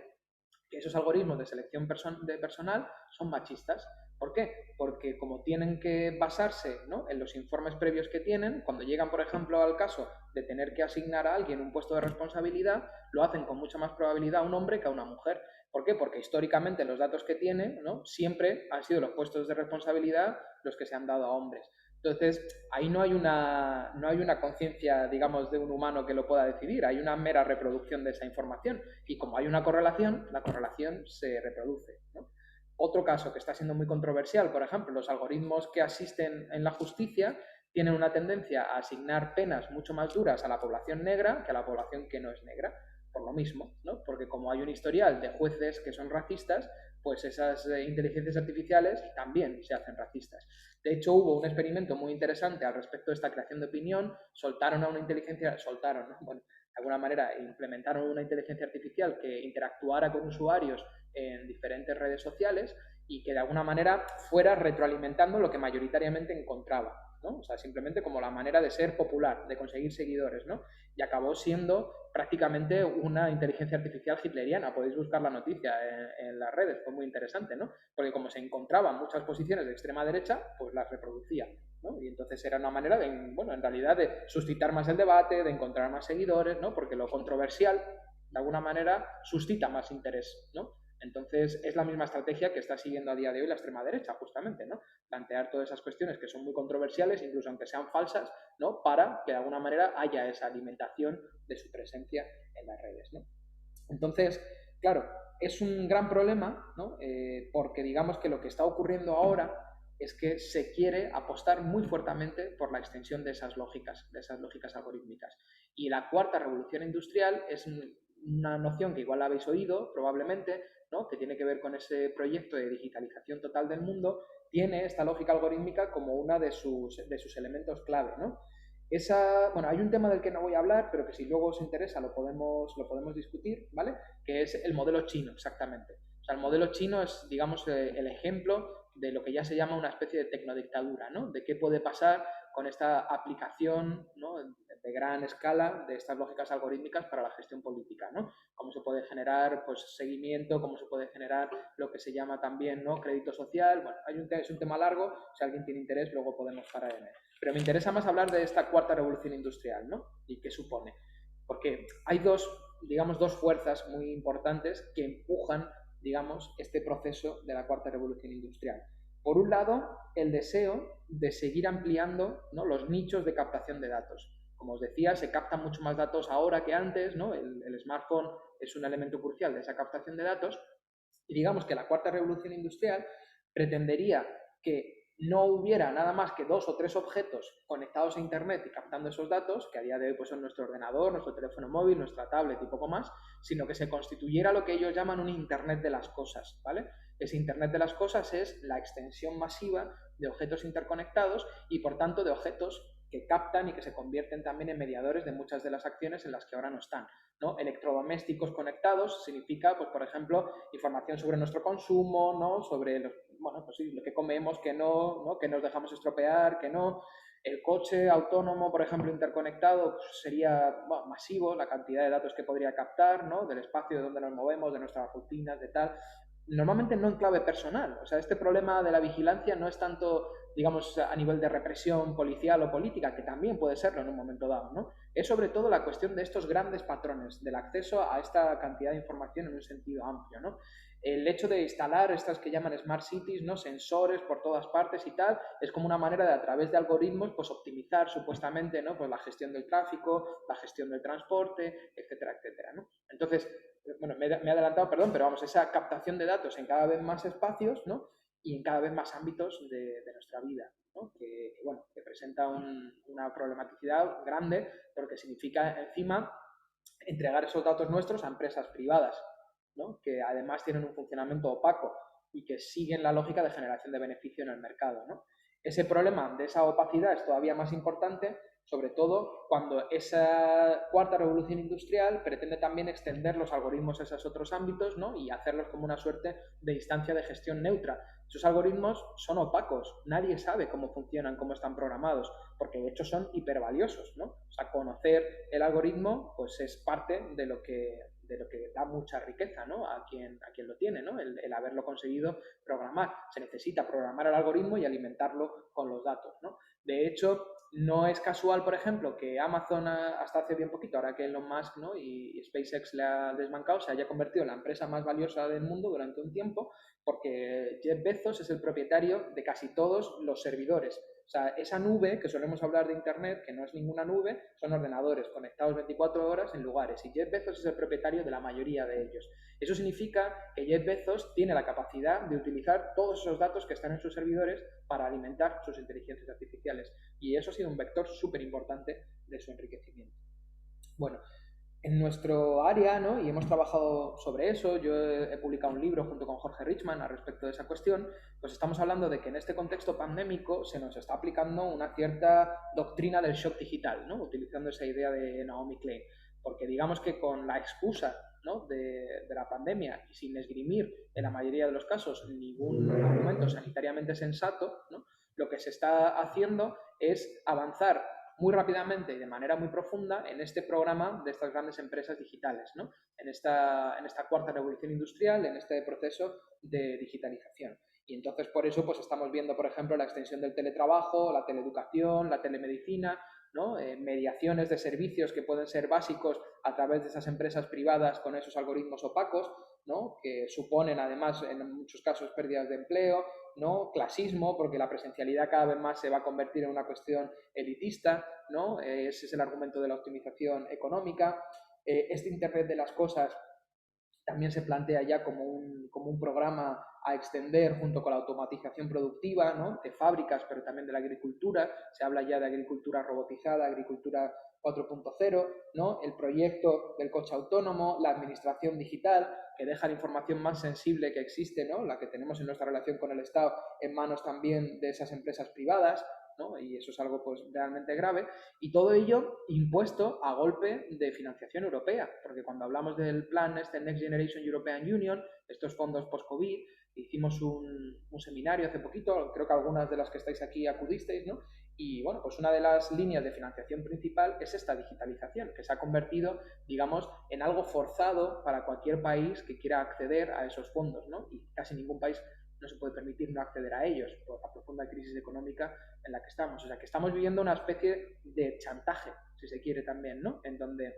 que esos algoritmos de selección de personal son machistas. ¿Por qué? Porque como tienen que basarse, ¿no?, en los informes previos que tienen, cuando llegan, por ejemplo, al caso de tener que asignar a alguien un puesto de responsabilidad, lo hacen con mucha más probabilidad a un hombre que a una mujer. ¿Por qué? Porque históricamente los datos que tienen, ¿no?, siempre han sido los puestos de responsabilidad los que se han dado a hombres. Entonces, ahí no hay una conciencia, digamos, de un humano que lo pueda decidir, hay una mera reproducción de esa información. Y como hay una correlación, la correlación se reproduce, ¿no? Otro caso que está siendo muy controversial, por ejemplo, los algoritmos que asisten en la justicia tienen una tendencia a asignar penas mucho más duras a la población negra que a la población que no es negra, por lo mismo, ¿no? Porque como hay un historial de jueces que son racistas, pues esas inteligencias artificiales también se hacen racistas. De hecho, hubo un experimento muy interesante al respecto de esta creación de opinión. Soltaron a una inteligencia, ¿no? Bueno, de alguna manera implementaron una inteligencia artificial que interactuara con usuarios en diferentes redes sociales y que de alguna manera fuera retroalimentando lo que mayoritariamente encontraba, ¿no? O sea, simplemente como la manera de ser popular, de conseguir seguidores, ¿no? Y acabó siendo prácticamente una inteligencia artificial hitleriana. Podéis buscar la noticia en las redes, fue muy interesante, ¿no? Porque como se encontraban muchas posiciones de extrema derecha, pues las reproducía, ¿no? Y entonces era una manera de, bueno, en realidad de suscitar más el debate, de encontrar más seguidores, ¿no? Porque lo controversial, de alguna manera, suscita más interés, ¿no? Entonces, es la misma estrategia que está siguiendo a día de hoy la extrema derecha, justamente, ¿no? Plantear todas esas cuestiones que son muy controversiales, incluso aunque sean falsas, ¿no? Para que de alguna manera haya esa alimentación de su presencia en las redes, ¿no? Entonces, claro, es un gran problema, ¿no? Porque digamos que lo que está ocurriendo ahora es que se quiere apostar muy fuertemente por la extensión de esas lógicas algorítmicas. Y la cuarta revolución industrial es una noción que igual la habéis oído, probablemente, ¿no? Que tiene que ver con ese proyecto de digitalización total del mundo, tiene esta lógica algorítmica como una de sus elementos clave, ¿no? Bueno, hay un tema del que no voy a hablar, pero que si luego os interesa lo podemos discutir, ¿vale? Que es el modelo chino, exactamente. O sea, el modelo chino es, digamos, el ejemplo de lo que ya se llama una especie de tecnodictadura, ¿no? De qué puede pasar con esta aplicación, ¿no? De gran escala de estas lógicas algorítmicas para la gestión política, ¿no? Cómo se puede generar, pues, seguimiento, cómo se puede generar lo que se llama también, ¿no? Crédito social. Bueno, es un tema largo, si alguien tiene interés luego podemos parar en él. Pero me interesa más hablar de esta cuarta revolución industrial, ¿no? Y qué supone. Porque hay dos fuerzas muy importantes que empujan, digamos, este proceso de la cuarta revolución industrial. Por un lado, el deseo de seguir ampliando, ¿no? Los nichos de captación de datos. Como os decía, se captan mucho más datos ahora que antes, ¿no? El smartphone es un elemento crucial de esa captación de datos. Y digamos que la cuarta revolución industrial pretendería que no hubiera nada más que 2 o 3 objetos conectados a Internet y captando esos datos, que a día de hoy pues, son nuestro ordenador, nuestro teléfono móvil, nuestra tablet y poco más, sino que se constituyera lo que ellos llaman un Internet de las cosas, ¿vale? Ese Internet de las cosas es la extensión masiva de objetos interconectados y, por tanto, de objetos que captan y que se convierten también en mediadores de muchas de las acciones en las que ahora no están, ¿no? Electrodomésticos conectados significa, pues, por ejemplo, información sobre nuestro consumo, ¿no? Sobre lo que comemos, que no, que nos dejamos estropear, que no. El coche autónomo, por ejemplo, interconectado, pues sería masivo la cantidad de datos que podría captar, ¿no? Del espacio de donde nos movemos, de nuestras rutinas, de tal. Normalmente no en clave personal. O sea, este problema de la vigilancia no es tanto, digamos, a nivel de represión policial o política, que también puede serlo en un momento dado, ¿no? Es sobre todo la cuestión de estos grandes patrones, del acceso a esta cantidad de información en un sentido amplio, ¿no? El hecho de instalar estas que llaman smart cities, ¿no? Sensores por todas partes y tal, es como una manera de, a través de algoritmos, pues optimizar supuestamente, ¿no? Pues la gestión del tráfico, la gestión del transporte, etcétera, etcétera, ¿no? Entonces, bueno, me he adelantado, perdón, pero vamos, esa captación de datos en cada vez más espacios, ¿no? Y en cada vez más ámbitos de nuestra vida, ¿no? Que presenta una problematicidad grande porque significa encima entregar esos datos nuestros a empresas privadas, ¿no? Que además tienen un funcionamiento opaco y que siguen la lógica de generación de beneficio en el mercado, ¿no? Ese problema de esa opacidad es todavía más importante, sobre todo cuando esa cuarta revolución industrial pretende también extender los algoritmos a esos otros ámbitos, ¿no? Y hacerlos como una suerte de instancia de gestión neutra. Esos algoritmos son opacos, nadie sabe cómo funcionan, cómo están programados, porque de hecho son hipervaliosos, ¿no? O sea, conocer el algoritmo pues es parte de lo que da mucha riqueza, ¿no? a quien lo tiene, ¿no? El haberlo conseguido programar. Se necesita programar el algoritmo y alimentarlo con los datos, ¿no? De hecho, no es casual, por ejemplo, que Amazon hasta hace bien poquito, ahora que Elon Musk, ¿no? y SpaceX le ha desbancado, se haya convertido en la empresa más valiosa del mundo durante un tiempo, porque Jeff Bezos es el propietario de casi todos los servidores. O sea, esa nube, que solemos hablar de Internet, que no es ninguna nube, son ordenadores conectados 24 horas en lugares, y Jeff Bezos es el propietario de la mayoría de ellos. Eso significa que Jeff Bezos tiene la capacidad de utilizar todos esos datos que están en sus servidores para alimentar sus inteligencias artificiales, y eso ha sido un vector súper importante de su enriquecimiento. Bueno, En nuestro área, ¿no? Y hemos trabajado sobre eso, yo he publicado un libro junto con Jorge Richman al respecto de esa cuestión, pues estamos hablando de que en este contexto pandémico se nos está aplicando una cierta doctrina del shock digital, ¿no? Utilizando esa idea de Naomi Klein, porque digamos que con la excusa, ¿no? de la pandemia y sin esgrimir en la mayoría de los casos ningún argumento sanitariamente sensato, ¿no? Lo que se está haciendo es avanzar muy rápidamente y de manera muy profunda en este programa de estas grandes empresas digitales, ¿no? En esta cuarta revolución industrial, en este proceso de digitalización. Y entonces por eso pues estamos viendo, por ejemplo, la extensión del teletrabajo, la teleeducación, la telemedicina, ¿no? Mediaciones de servicios que pueden ser básicos a través de esas empresas privadas con esos algoritmos opacos, ¿no? Que suponen además en muchos casos pérdidas de empleo, ¿no? Clasismo, porque la presencialidad cada vez más se va a convertir en una cuestión elitista, ¿no? Ese es el argumento de la optimización económica. Este Internet de las cosas también se plantea ya como un programa a extender junto con la automatización productiva, ¿no? De fábricas, pero también de la agricultura. Se habla ya de agricultura robotizada, agricultura 4.0, ¿no? El proyecto del coche autónomo, la administración digital, que deja la información más sensible que existe, ¿no? La que tenemos en nuestra relación con el Estado, en manos también de esas empresas privadas, ¿no? Y eso es algo pues realmente grave, y todo ello impuesto a golpe de financiación europea, porque cuando hablamos del plan Next Generation European Union, estos fondos post-COVID, hicimos un seminario hace poquito, creo que algunas de las que estáis aquí acudisteis, ¿no? Y bueno, pues una de las líneas de financiación principal es esta digitalización, que se ha convertido, digamos, en algo forzado para cualquier país que quiera acceder a esos fondos, ¿no? Y casi ningún país no se puede permitir no acceder a ellos por la profunda crisis económica en la que estamos. O sea, que estamos viviendo una especie de chantaje, si se quiere también, ¿no? En donde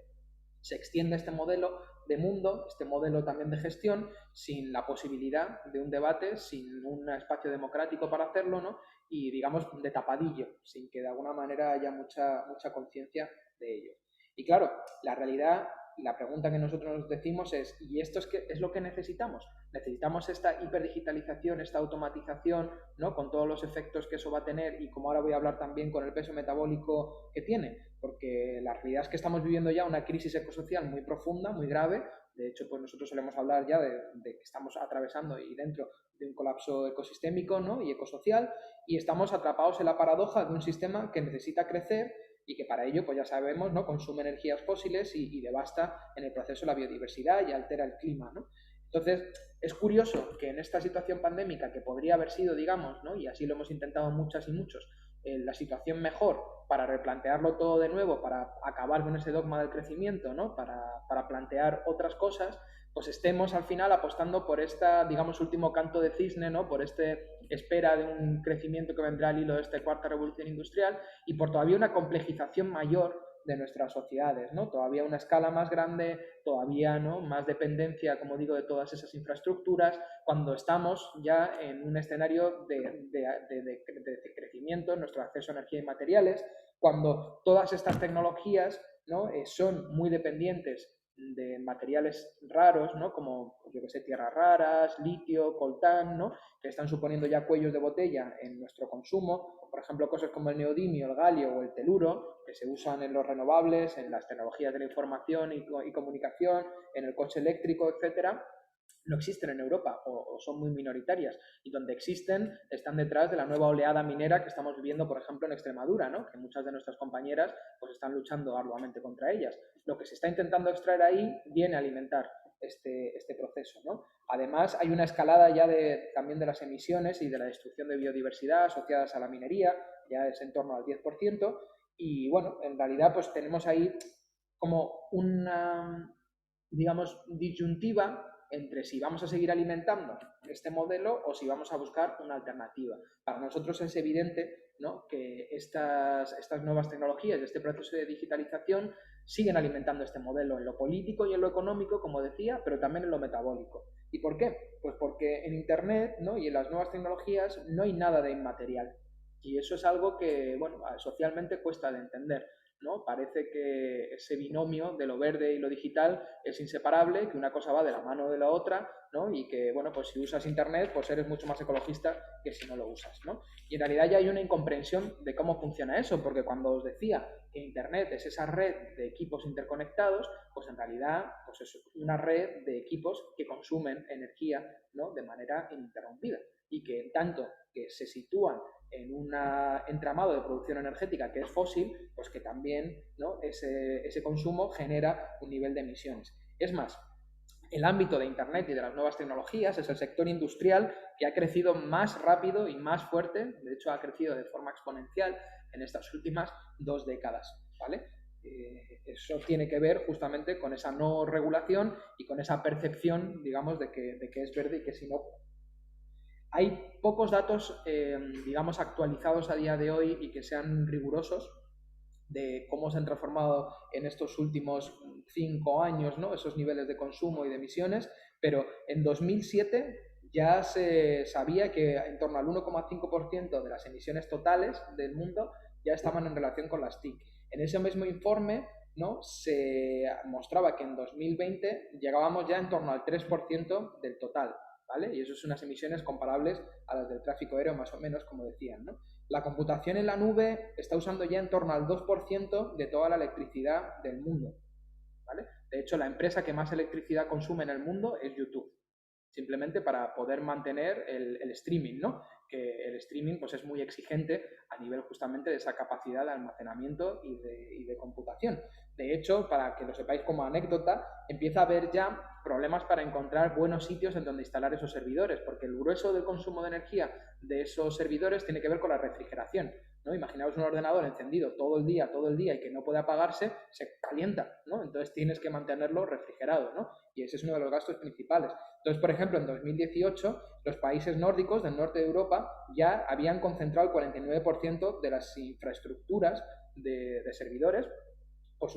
se extiende este modelo de mundo, este modelo también de gestión, sin la posibilidad de un debate, sin un espacio democrático para hacerlo, ¿no? Y, digamos, de tapadillo, sin que de alguna manera haya mucha conciencia de ello. Y claro, la realidad, la pregunta que nosotros nos decimos es, ¿y esto es lo que necesitamos? ¿Necesitamos esta hiperdigitalización, esta automatización, ¿no? Con todos los efectos que eso va a tener y como ahora voy a hablar también con el peso metabólico que tiene? Porque la realidad es que estamos viviendo ya una crisis ecosocial muy profunda, muy grave. De hecho, pues nosotros solemos hablar ya de que estamos atravesando y dentro de un colapso ecosistémico, ¿no? Y ecosocial, y estamos atrapados en la paradoja de un sistema que necesita crecer y que para ello, pues ya sabemos, ¿no? Consume energías fósiles y devasta en el proceso la biodiversidad y altera el clima, ¿no? Entonces, es curioso que en esta situación pandémica, que podría haber sido, digamos, ¿no? Y así lo hemos intentado muchas y muchos, la situación mejor para replantearlo todo de nuevo, para acabar con ese dogma del crecimiento, ¿no? Para plantear otras cosas, pues estemos al final apostando por esta, digamos, último canto de cisne, ¿no? Por espera de un crecimiento que vendrá al hilo de esta cuarta revolución industrial y por todavía una complejización mayor de nuestras sociedades, ¿no? Todavía una escala más grande, todavía, ¿no? Más dependencia, como digo, de todas esas infraestructuras, cuando estamos ya en un escenario de crecimiento en nuestro acceso a energía y materiales, cuando todas estas tecnologías, ¿no? Son muy dependientes de materiales raros, ¿no? Como, yo que sé, tierras raras, litio, coltán, ¿no? Que están suponiendo ya cuellos de botella en nuestro consumo. Por ejemplo, cosas como el neodimio, el galio o el teluro, que se usan en los renovables, en las tecnologías de la información y comunicación, en el coche eléctrico, etcétera, no existen en Europa o son muy minoritarias, y donde existen están detrás de la nueva oleada minera que estamos viviendo, por ejemplo, en Extremadura, ¿no? Que muchas de nuestras compañeras pues están luchando arduamente contra ellas. Lo que se está intentando extraer ahí viene a alimentar este proceso, ¿no? Además, hay una escalada ya también de las emisiones y de la destrucción de biodiversidad asociadas a la minería, ya es en torno al 10%, y bueno, en realidad pues tenemos ahí como una, digamos, disyuntiva entre si vamos a seguir alimentando este modelo o si vamos a buscar una alternativa. Para nosotros es evidente, ¿no? Que estas nuevas tecnologías, este proceso de digitalización siguen alimentando este modelo en lo político y en lo económico, como decía, pero también en lo metabólico. ¿Y por qué? Pues porque en Internet, ¿no? Y en las nuevas tecnologías no hay nada de inmaterial. Y eso es algo que, bueno, socialmente cuesta de entender. ¿no? Parece que ese binomio de lo verde y lo digital es inseparable, que una cosa va de la mano de la otra, ¿no? Y que, bueno, pues si usas Internet, pues eres mucho más ecologista que si no lo usas, ¿no? Y en realidad ya hay una incomprensión de cómo funciona eso, porque cuando os decía que Internet es esa red de equipos interconectados, pues en realidad pues es una red de equipos que consumen energía, ¿no? De manera ininterrumpida, y que en tanto que se sitúan en un entramado de producción energética que es fósil, pues que también, ¿no? ese consumo genera un nivel de emisiones. Es más, el ámbito de Internet y de las nuevas tecnologías es el sector industrial que ha crecido más rápido y más fuerte, de hecho ha crecido de forma exponencial en estas últimas 2 décadas, ¿vale? Eso tiene que ver justamente con esa no regulación y con esa percepción, digamos, de que es verde y que si no. Hay pocos datos, digamos, actualizados a día de hoy y que sean rigurosos de cómo se han transformado en estos últimos 5 años, ¿no? Esos niveles de consumo y de emisiones, pero en 2007 ya se sabía que en torno al 1,5% de las emisiones totales del mundo ya estaban en relación con las TIC. En ese mismo informe, ¿no? Se mostraba que en 2020 llegábamos ya en torno al 3% del total, ¿vale? Y eso son unas emisiones comparables a las del tráfico aéreo, más o menos, como decían, ¿no? La computación en la nube está usando ya en torno al 2% de toda la electricidad del mundo, ¿vale? De hecho, la empresa que más electricidad consume en el mundo es YouTube, simplemente para poder mantener el streaming, ¿no? Que el streaming pues, es muy exigente a nivel justamente de esa capacidad de almacenamiento y de computación. De hecho, para que lo sepáis como anécdota, empieza a haber ya problemas para encontrar buenos sitios en donde instalar esos servidores, porque el grueso del consumo de energía de esos servidores tiene que ver con la refrigeración, ¿no? Imaginaos un ordenador encendido todo el día y que no puede apagarse, se calienta, ¿no? Entonces tienes que mantenerlo refrigerado, ¿no? Y ese es uno de los gastos principales. Entonces, por ejemplo, en 2018, los países nórdicos del norte de Europa ya habían concentrado el 49% de las infraestructuras de servidores por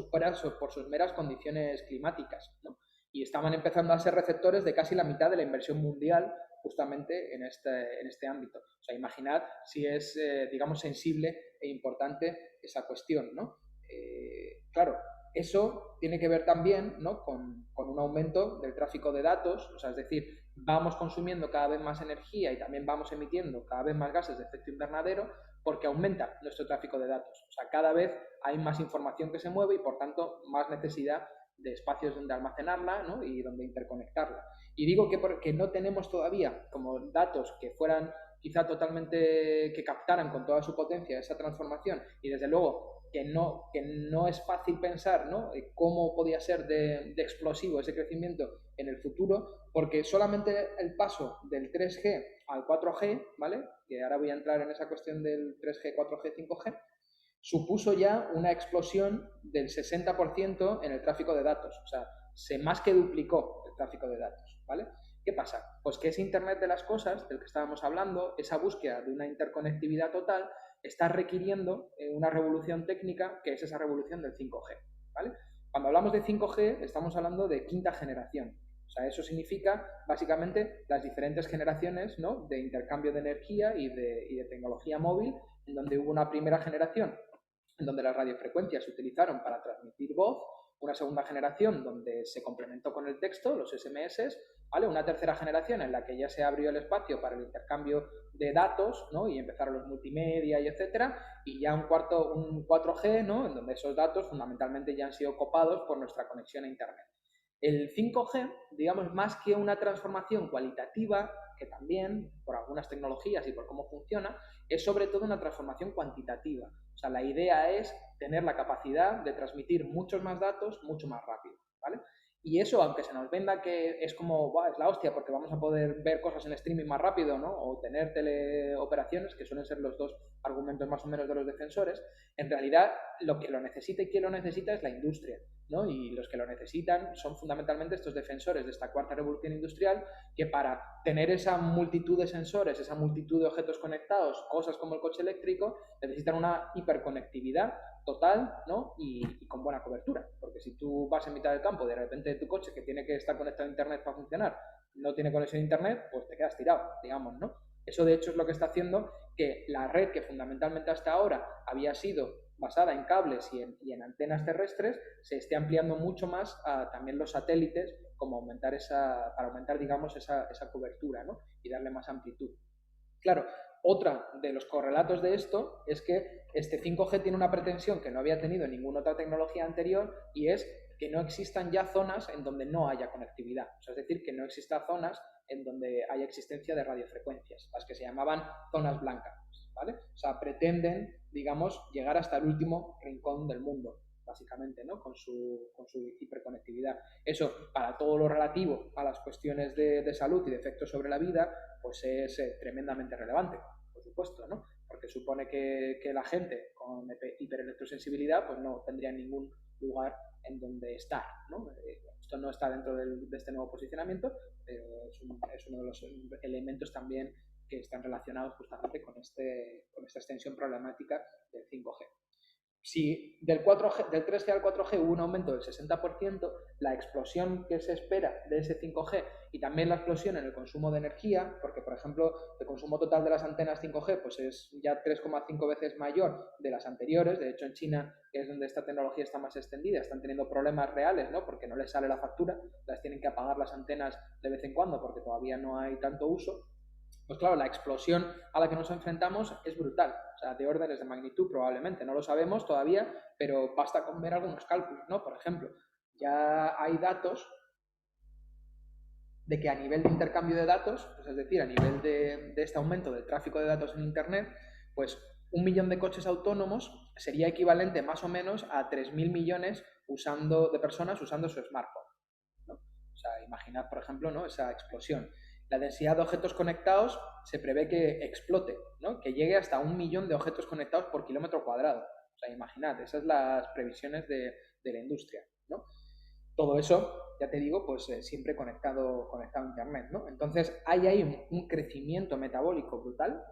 sus meras condiciones climáticas, ¿no? Y estaban empezando a ser receptores de casi la mitad de la inversión mundial justamente en este ámbito. O sea, imaginad si es, digamos, sensible e importante esa cuestión, ¿no? Claro, eso tiene que ver también, ¿no? con un aumento del tráfico de datos, o sea, es decir, vamos consumiendo cada vez más energía y también vamos emitiendo cada vez más gases de efecto invernadero porque aumenta nuestro tráfico de datos. O sea, cada vez hay más información que se mueve y, por tanto, más necesidad de espacios donde almacenarla, ¿no? Y donde interconectarla. Y digo que no tenemos todavía como datos que fueran quizá totalmente, que captaran con toda su potencia esa transformación, y desde luego que no es fácil pensar, ¿no? Cómo podía ser de explosivo ese crecimiento en el futuro, porque solamente el paso del 3G al 4G, ¿vale? Que ahora voy a entrar en esa cuestión del 3G, 4G, 5G, supuso ya una explosión del 60% en el tráfico de datos. O sea, se más que duplicó el tráfico de datos, ¿vale? ¿Qué pasa? Pues que ese Internet de las cosas, del que estábamos hablando, esa búsqueda de una interconectividad total, está requiriendo una revolución técnica, que es esa revolución del 5G, ¿vale? Cuando hablamos de 5G, estamos hablando de quinta generación. O sea, eso significa, básicamente, las diferentes generaciones, ¿no? De intercambio de energía y de tecnología móvil, en donde hubo una primera generación en donde las radiofrecuencias se utilizaron para transmitir voz, una segunda generación donde se complementó con el texto, los SMS, ¿vale? Una tercera generación en la que ya se abrió el espacio para el intercambio de datos, ¿no? Y empezaron los multimedia y etcétera, y ya un 4G, ¿no? En donde esos datos fundamentalmente ya han sido copados por nuestra conexión a Internet. El 5G, digamos, más que una transformación cualitativa, que también, por algunas tecnologías y por cómo funciona, es sobre todo una transformación cuantitativa. O sea, la idea es tener la capacidad de transmitir muchos más datos mucho más rápido, ¿vale? Y eso, aunque se nos venda que es como, ¡buah, es la hostia porque vamos a poder ver cosas en streaming más rápido, ¿no? O tener teleoperaciones, que suelen ser los dos argumentos más o menos de los defensores, en realidad lo que lo necesita y quien lo necesita es la industria, ¿no? Y los que lo necesitan son fundamentalmente estos defensores de esta cuarta revolución industrial, que para tener esa multitud de sensores, esa multitud de objetos conectados, cosas como el coche eléctrico, necesitan una hiperconectividad total, ¿no? Y con buena cobertura, porque si tú vas en mitad del campo, de repente tu coche, que tiene que estar conectado a Internet para funcionar, no tiene conexión a Internet, pues te quedas tirado, digamos, ¿no? Eso, de hecho, es lo que está haciendo que la red, que fundamentalmente hasta ahora había sido basada en cables y en antenas terrestres, se esté ampliando mucho más a también los satélites como para aumentar, digamos, esa cobertura, ¿no? Y darle más amplitud. Claro, otra de los correlatos de esto es que este 5G tiene una pretensión que no había tenido ninguna otra tecnología anterior, y es que no existan ya zonas en donde no haya conectividad. O sea, es decir, que no existan zonas en donde haya existencia de radiofrecuencias, las que se llamaban zonas blancas, ¿vale? O sea, pretenden, digamos, llegar hasta el último rincón del mundo, básicamente, ¿no? Con su hiperconectividad. Eso, para todo lo relativo a las cuestiones de salud y de efectos sobre la vida, pues es tremendamente relevante, por supuesto, ¿no? Porque supone que la gente con hiperelectrosensibilidad pues no tendría ningún lugar en donde estar, ¿no? Esto no está dentro de este nuevo posicionamiento, pero es uno de los elementos también que están relacionados justamente con esta extensión problemática del 5G. Si del 3G al 4G hubo un aumento del 60%, la explosión que se espera de ese 5G y también la explosión en el consumo de energía, porque por ejemplo el consumo total de las antenas 5G pues es ya 3,5 veces mayor de las anteriores. De hecho, en China, que es donde esta tecnología está más extendida, están teniendo problemas reales, ¿no? Porque no les sale la factura, las tienen que apagar las antenas de vez en cuando porque todavía no hay tanto uso. Pues claro, la explosión a la que nos enfrentamos es brutal, o sea, de órdenes de magnitud probablemente, no lo sabemos todavía, pero basta con ver algunos cálculos, ¿no? Por ejemplo, ya hay datos de que a nivel de intercambio de datos, pues es decir, a nivel de este aumento del tráfico de datos en Internet, pues 1 millón de coches autónomos sería equivalente más o menos a 3.000 millones de personas usando su smartphone, ¿no? O sea, imaginad, por ejemplo, ¿no? Esa explosión. La densidad de objetos conectados se prevé que explote, ¿no? Que llegue hasta 1 millón de objetos conectados por kilómetro cuadrado. O sea, imaginad, esas son las previsiones de la industria, ¿no? Todo eso, ya te digo, pues siempre conectado a Internet, ¿no? Entonces, hay ahí un crecimiento metabólico brutal,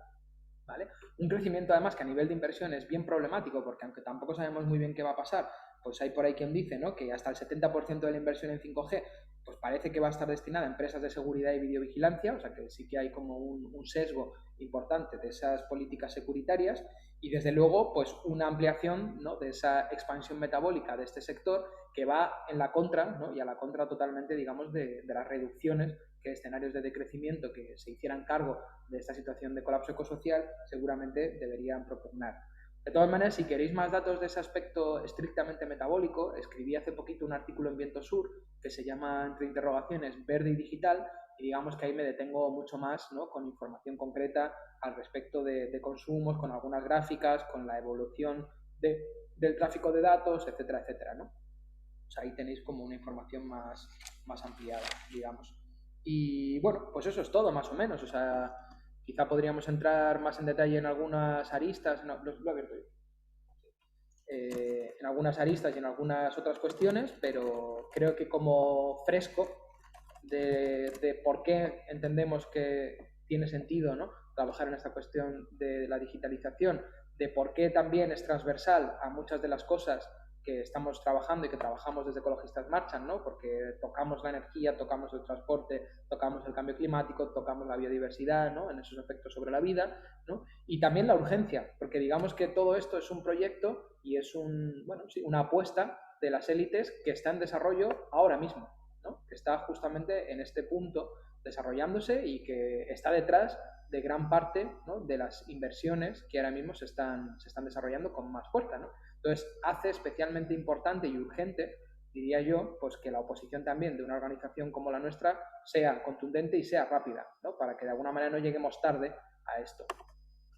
¿vale? Un crecimiento además que a nivel de inversión es bien problemático, porque aunque tampoco sabemos muy bien qué va a pasar, pues hay por ahí quien dice, ¿no? Que hasta el 70% de la inversión en 5G pues parece que va a estar destinada a empresas de seguridad y videovigilancia, o sea que sí que hay como un sesgo importante de esas políticas securitarias, y desde luego pues una ampliación, ¿no? De esa expansión metabólica de este sector que va en la contra, ¿no? Y a la contra totalmente, digamos, de las reducciones que escenarios de decrecimiento que se hicieran cargo de esta situación de colapso ecosocial seguramente deberían propugnar. De todas maneras, si queréis más datos de ese aspecto estrictamente metabólico, escribí hace poquito un artículo en Viento Sur que se llama, entre interrogaciones, Verde y Digital, y digamos que ahí me detengo mucho más, ¿no? Con información concreta al respecto de consumos, con algunas gráficas, con la evolución del tráfico de datos, etcétera, etcétera, ¿no? O sea, ahí tenéis como una información más ampliada, digamos. Y bueno, pues eso es todo más o menos. O sea, quizá podríamos entrar más en detalle en algunas aristas, lo he abierto yo. En algunas aristas y en algunas otras cuestiones, pero creo que como fresco de por qué entendemos que tiene sentido, ¿no? Trabajar en esta cuestión de la digitalización, de por qué también es transversal a muchas de las cosas que estamos trabajando y que trabajamos desde Ecologistas Marchan, ¿no? Porque tocamos la energía, tocamos el transporte, tocamos el cambio climático, tocamos la biodiversidad, ¿no? En esos efectos sobre la vida, ¿no? Y también la urgencia, porque digamos que todo esto es un proyecto y es una apuesta de las élites que está en desarrollo ahora mismo, ¿no? Que está justamente en este punto desarrollándose y que está detrás de gran parte, ¿no? De las inversiones que ahora mismo se están desarrollando con más fuerza, ¿no? Entonces, hace especialmente importante y urgente, diría yo, pues que la oposición también de una organización como la nuestra sea contundente y sea rápida, ¿no? Para que de alguna manera no lleguemos tarde a esto.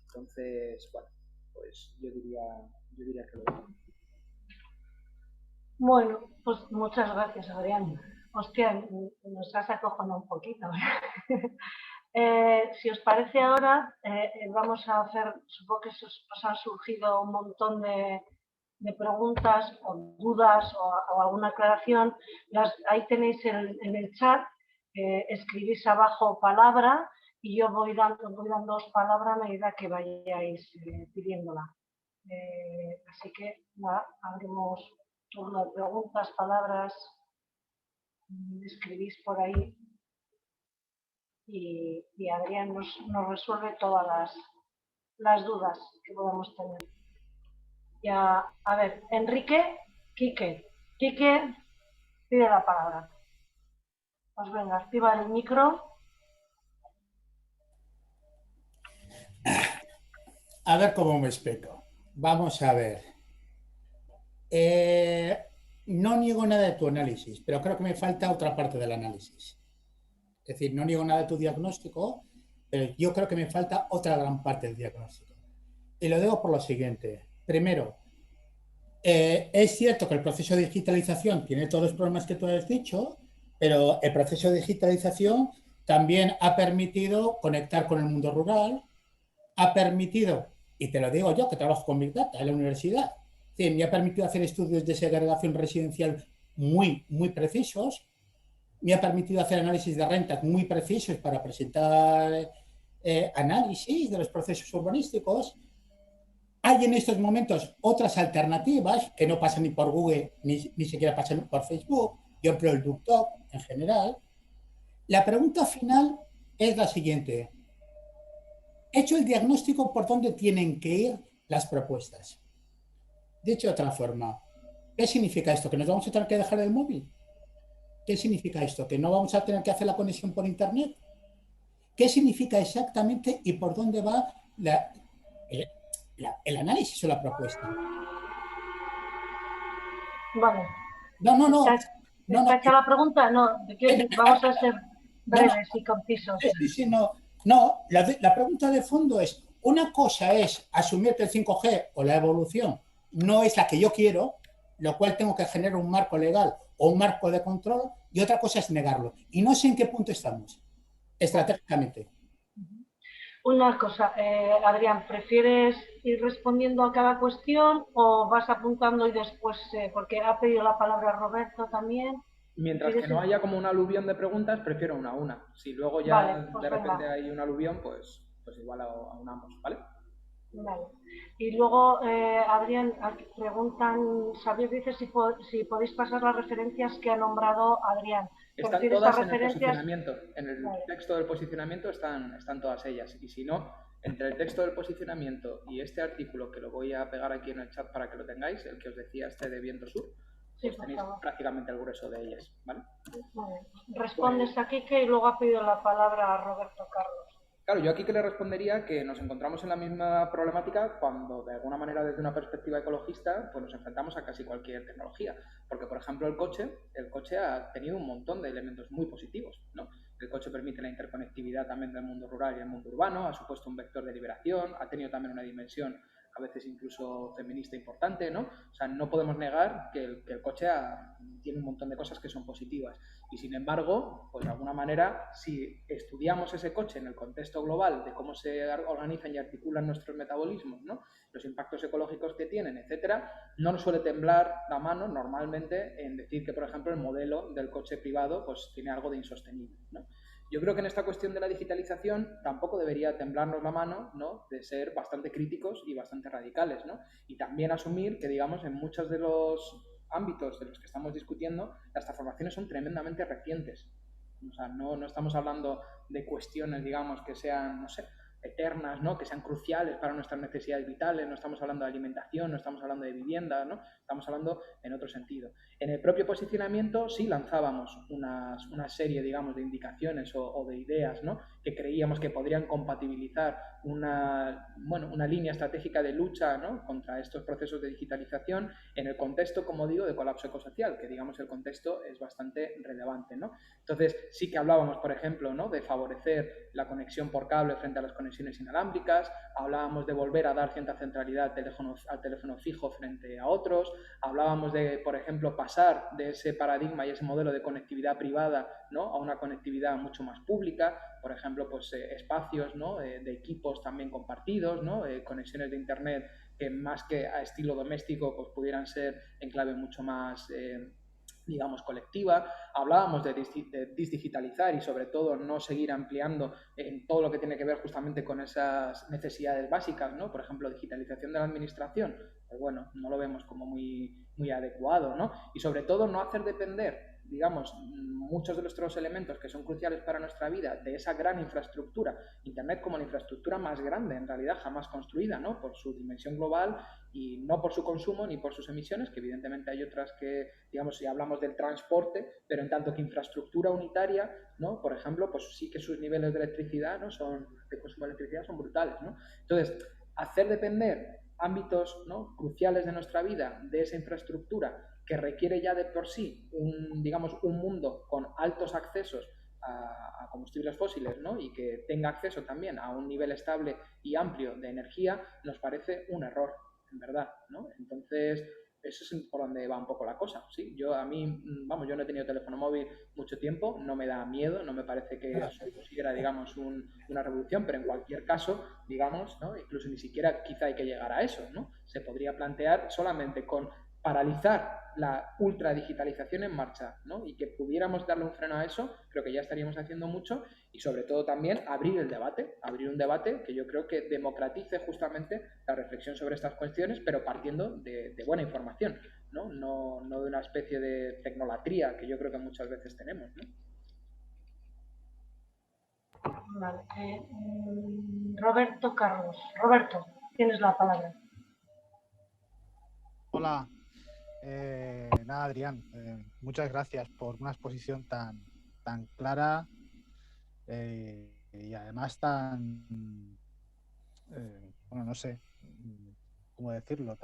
Entonces, bueno, pues yo diría que lo digo. Bueno, pues muchas gracias, Adrián. Hostia, nos has acojonado un poquito. Si os parece ahora, vamos a hacer, supongo que os han surgido un montón de preguntas o dudas o alguna aclaración. Ahí tenéis en el chat, escribís abajo palabra y yo voy dándoos palabra a medida que vayáis pidiéndola. Así que nada, abrimos turno de preguntas, palabras, escribís por ahí y Adrián nos resuelve todas las dudas que podamos tener. Y a ver, Enrique, Quique, pide la palabra. Pues venga, activa el micro. A ver cómo me explico. Vamos a ver. No niego nada de tu análisis, pero creo que me falta otra parte del análisis. Es decir, no niego nada de tu diagnóstico, pero yo creo que me falta otra gran parte del diagnóstico. Y lo digo por lo siguiente. Primero, es cierto que el proceso de digitalización tiene todos los problemas que tú has dicho, pero el proceso de digitalización también ha permitido conectar con el mundo rural, ha permitido, y te lo digo yo que trabajo con Big Data en la universidad, sí, me ha permitido hacer estudios de segregación residencial muy precisos, me ha permitido hacer análisis de rentas muy precisos para presentar análisis de los procesos urbanísticos. Hay en estos momentos otras alternativas que no pasan ni por Google ni siquiera pasan por Facebook. Yo empleo el DuckDuck en general. La pregunta final es la siguiente. He hecho el diagnóstico por dónde tienen que ir las propuestas. Dicho de otra forma, ¿qué significa esto? ¿Que nos vamos a tener que dejar el móvil? ¿Qué significa esto? ¿Que no vamos a tener que hacer la conexión por Internet? ¿Qué significa exactamente y por dónde va el análisis o la propuesta? Vale. No. ¿Está hecha la pregunta? No, vamos a ser breves y concisos. Sí, no, la pregunta de fondo es, una cosa es asumir que el 5G o la evolución no es la que yo quiero, lo cual tengo que generar un marco legal o un marco de control, y otra cosa es negarlo. Y no sé en qué punto estamos, estratégicamente. Una cosa, Adrián, ¿prefieres ir respondiendo a cada cuestión o vas apuntando y después, porque ha pedido la palabra Roberto también? Mientras que no haya como un aluvión de preguntas, prefiero una a una. Si luego ya vale, pues de repente hay un aluvión, pues igual aunamos, ¿vale? Vale. Y luego, Adrián, preguntan, Xavier dice si podéis pasar las referencias que ha nombrado Adrián. Están todas en el posicionamiento. En el texto del posicionamiento están todas ellas. Y si no, entre el texto del posicionamiento y este artículo, que lo voy a pegar aquí en el chat para que lo tengáis, el que os decía de Viento Sur, pues tenéis prácticamente el grueso de ellas, ¿vale? Vale. Respondes a Quique y luego ha pedido la palabra a Roberto Carlos. Claro, yo aquí que le respondería que nos encontramos en la misma problemática cuando, de alguna manera, desde una perspectiva ecologista, pues nos enfrentamos a casi cualquier tecnología. Porque, por ejemplo, el coche ha tenido un montón de elementos muy positivos, ¿no? El coche permite la interconectividad también del mundo rural y el mundo urbano, ha supuesto un vector de liberación, ha tenido también una dimensión a veces incluso feminista importante, ¿no? O sea, no podemos negar que el coche tiene un montón de cosas que son positivas. Y sin embargo, pues de alguna manera, si estudiamos ese coche en el contexto global de cómo se organizan y articulan nuestros metabolismos, ¿no? Los impactos ecológicos que tienen, etcétera, no nos suele temblar la mano normalmente en decir que, por ejemplo, el modelo del coche privado pues tiene algo de insostenible, ¿no? Yo creo que en esta cuestión de la digitalización tampoco debería temblarnos la mano, ¿no? De ser bastante críticos y bastante radicales, ¿no? Y también asumir que, digamos, en muchos de los ámbitos de los que estamos discutiendo, las transformaciones son tremendamente recientes. O sea, no estamos hablando de cuestiones, digamos, que sean, no sé, eternas, ¿no? Que sean cruciales para nuestras necesidades vitales, no estamos hablando de alimentación, no estamos hablando de vivienda, ¿no? Estamos hablando en otro sentido. En el propio posicionamiento sí lanzábamos una serie, digamos, de indicaciones o de ideas, ¿no? Que creíamos que podrían compatibilizar una línea estratégica de lucha, ¿no? Contra estos procesos de digitalización en el contexto, como digo, de colapso ecosocial, que digamos el contexto es bastante relevante, ¿no? Entonces sí que hablábamos, por ejemplo, ¿no? De favorecer la conexión por cable frente a las conexiones inalámbricas, hablábamos de volver a dar cierta centralidad al teléfono fijo frente a otros, hablábamos de, por ejemplo, pasar de ese paradigma y ese modelo de conectividad privada, ¿no? A una conectividad mucho más pública, por ejemplo, pues espacios, ¿no? De equipos también compartidos, ¿no? Conexiones de internet que más que a estilo doméstico pues pudieran ser en clave mucho más digamos, colectiva. Hablábamos de digitalizar y sobre todo no seguir ampliando en todo lo que tiene que ver justamente con esas necesidades básicas, ¿no? Por ejemplo, digitalización de la administración, pues bueno, no lo vemos como muy adecuado, ¿no? Y sobre todo no hacer depender digamos, muchos de nuestros elementos que son cruciales para nuestra vida, de esa gran infraestructura, Internet como la infraestructura más grande en realidad jamás construida, ¿no? Por su dimensión global y no por su consumo ni por sus emisiones, que evidentemente hay otras que, digamos, si hablamos del transporte, pero en tanto que infraestructura unitaria, ¿no? Por ejemplo, pues sí que sus niveles de electricidad, ¿no? De consumo de electricidad son brutales, ¿no? Entonces, hacer depender ámbitos, ¿no? cruciales de nuestra vida de esa infraestructura que requiere ya de por sí digamos, un mundo con altos accesos a combustibles fósiles, ¿no? y que tenga acceso también a un nivel estable y amplio de energía, nos parece un error, en verdad, ¿no? Entonces, eso es por donde va un poco la cosa, ¿sí? Yo no he tenido teléfono móvil mucho tiempo, no me da miedo, no me parece que supusiera, digamos, una revolución, pero en cualquier caso, digamos, ¿no? incluso ni siquiera quizá hay que llegar a eso, ¿no? Se podría plantear solamente con paralizar la ultradigitalización en marcha, ¿no? y que pudiéramos darle un freno a eso, creo que ya estaríamos haciendo mucho, y sobre todo también abrir un debate que yo creo que democratice justamente la reflexión sobre estas cuestiones, pero partiendo de buena información, ¿no? No de una especie de tecnolatría que yo creo que muchas veces tenemos, ¿no? Vale. Roberto Carlos. Roberto, tienes la palabra. Hola. Nada, Adrián, muchas gracias por una exposición tan clara y además tan, bueno, no sé cómo decirlo,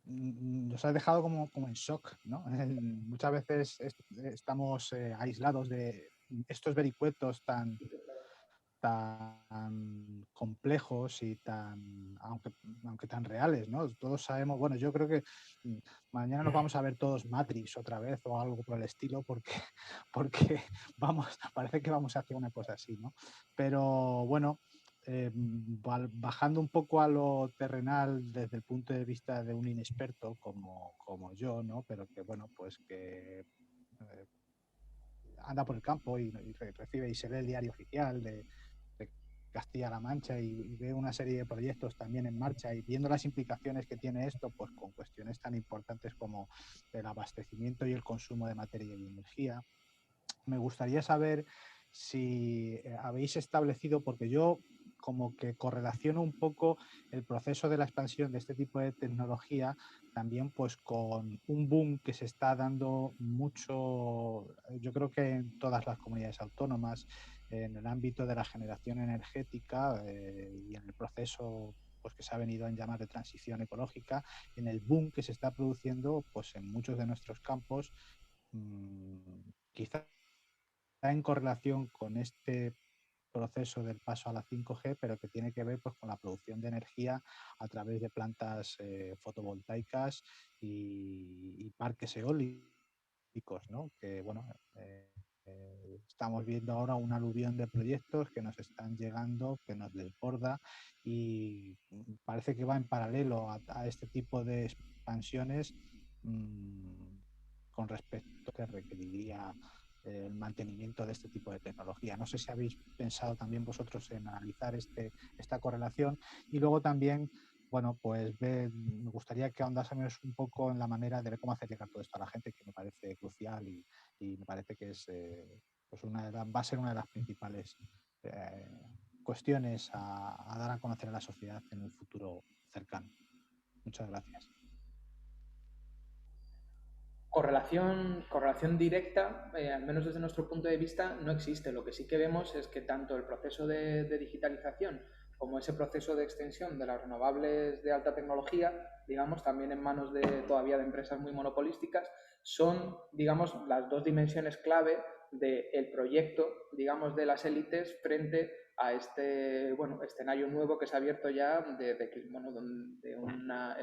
nos ha dejado como en shock, ¿no? Muchas veces estamos aislados de estos vericuetos tan complejos y aunque tan reales, ¿no? Todos sabemos, bueno, yo creo que mañana nos vamos a ver todos Matrix otra vez o algo por el estilo porque parece que vamos hacia una cosa así, ¿no? Pero bueno, bajando un poco a lo terrenal desde el punto de vista de un inexperto como yo, ¿no? Pero que, bueno, pues que anda por el campo y recibe y se lee el diario oficial de Castilla-La Mancha y ve una serie de proyectos también en marcha y viendo las implicaciones que tiene esto, pues con cuestiones tan importantes como el abastecimiento y el consumo de materia y energía. Me gustaría saber si habéis establecido, porque yo como que correlaciono un poco el proceso de la expansión de este tipo de tecnología también pues con un boom que se está dando mucho, yo creo que en todas las comunidades autónomas, en el ámbito de la generación energética y en el proceso pues, que se ha venido a llamar de transición ecológica, en el boom que se está produciendo pues, en muchos de nuestros campos, quizá en correlación con este proceso del paso a la 5G, pero que tiene que ver pues, con la producción de energía a través de plantas fotovoltaicas y parques eólicos, ¿no? Que bueno, estamos viendo ahora un aluvión de proyectos que nos están llegando, que nos desborda y parece que va en paralelo a este tipo de expansiones con respecto a que requeriría el mantenimiento de este tipo de tecnología. No sé si habéis pensado también vosotros en analizar esta correlación y luego también, bueno, pues me gustaría que ahondásemos un poco en la manera de ver cómo hacer llegar todo esto a la gente, que me parece crucial y me parece que es, pues va a ser una de las principales cuestiones a dar a conocer a la sociedad en un futuro cercano. Muchas gracias. Correlación directa, al menos desde nuestro punto de vista, no existe. Lo que sí que vemos es que tanto el proceso de digitalización como ese proceso de extensión de las renovables de alta tecnología, digamos, también en manos todavía de empresas muy monopolísticas, son, digamos, las dos dimensiones clave del proyecto, digamos, de las élites frente a este, bueno, escenario nuevo que se ha abierto ya de una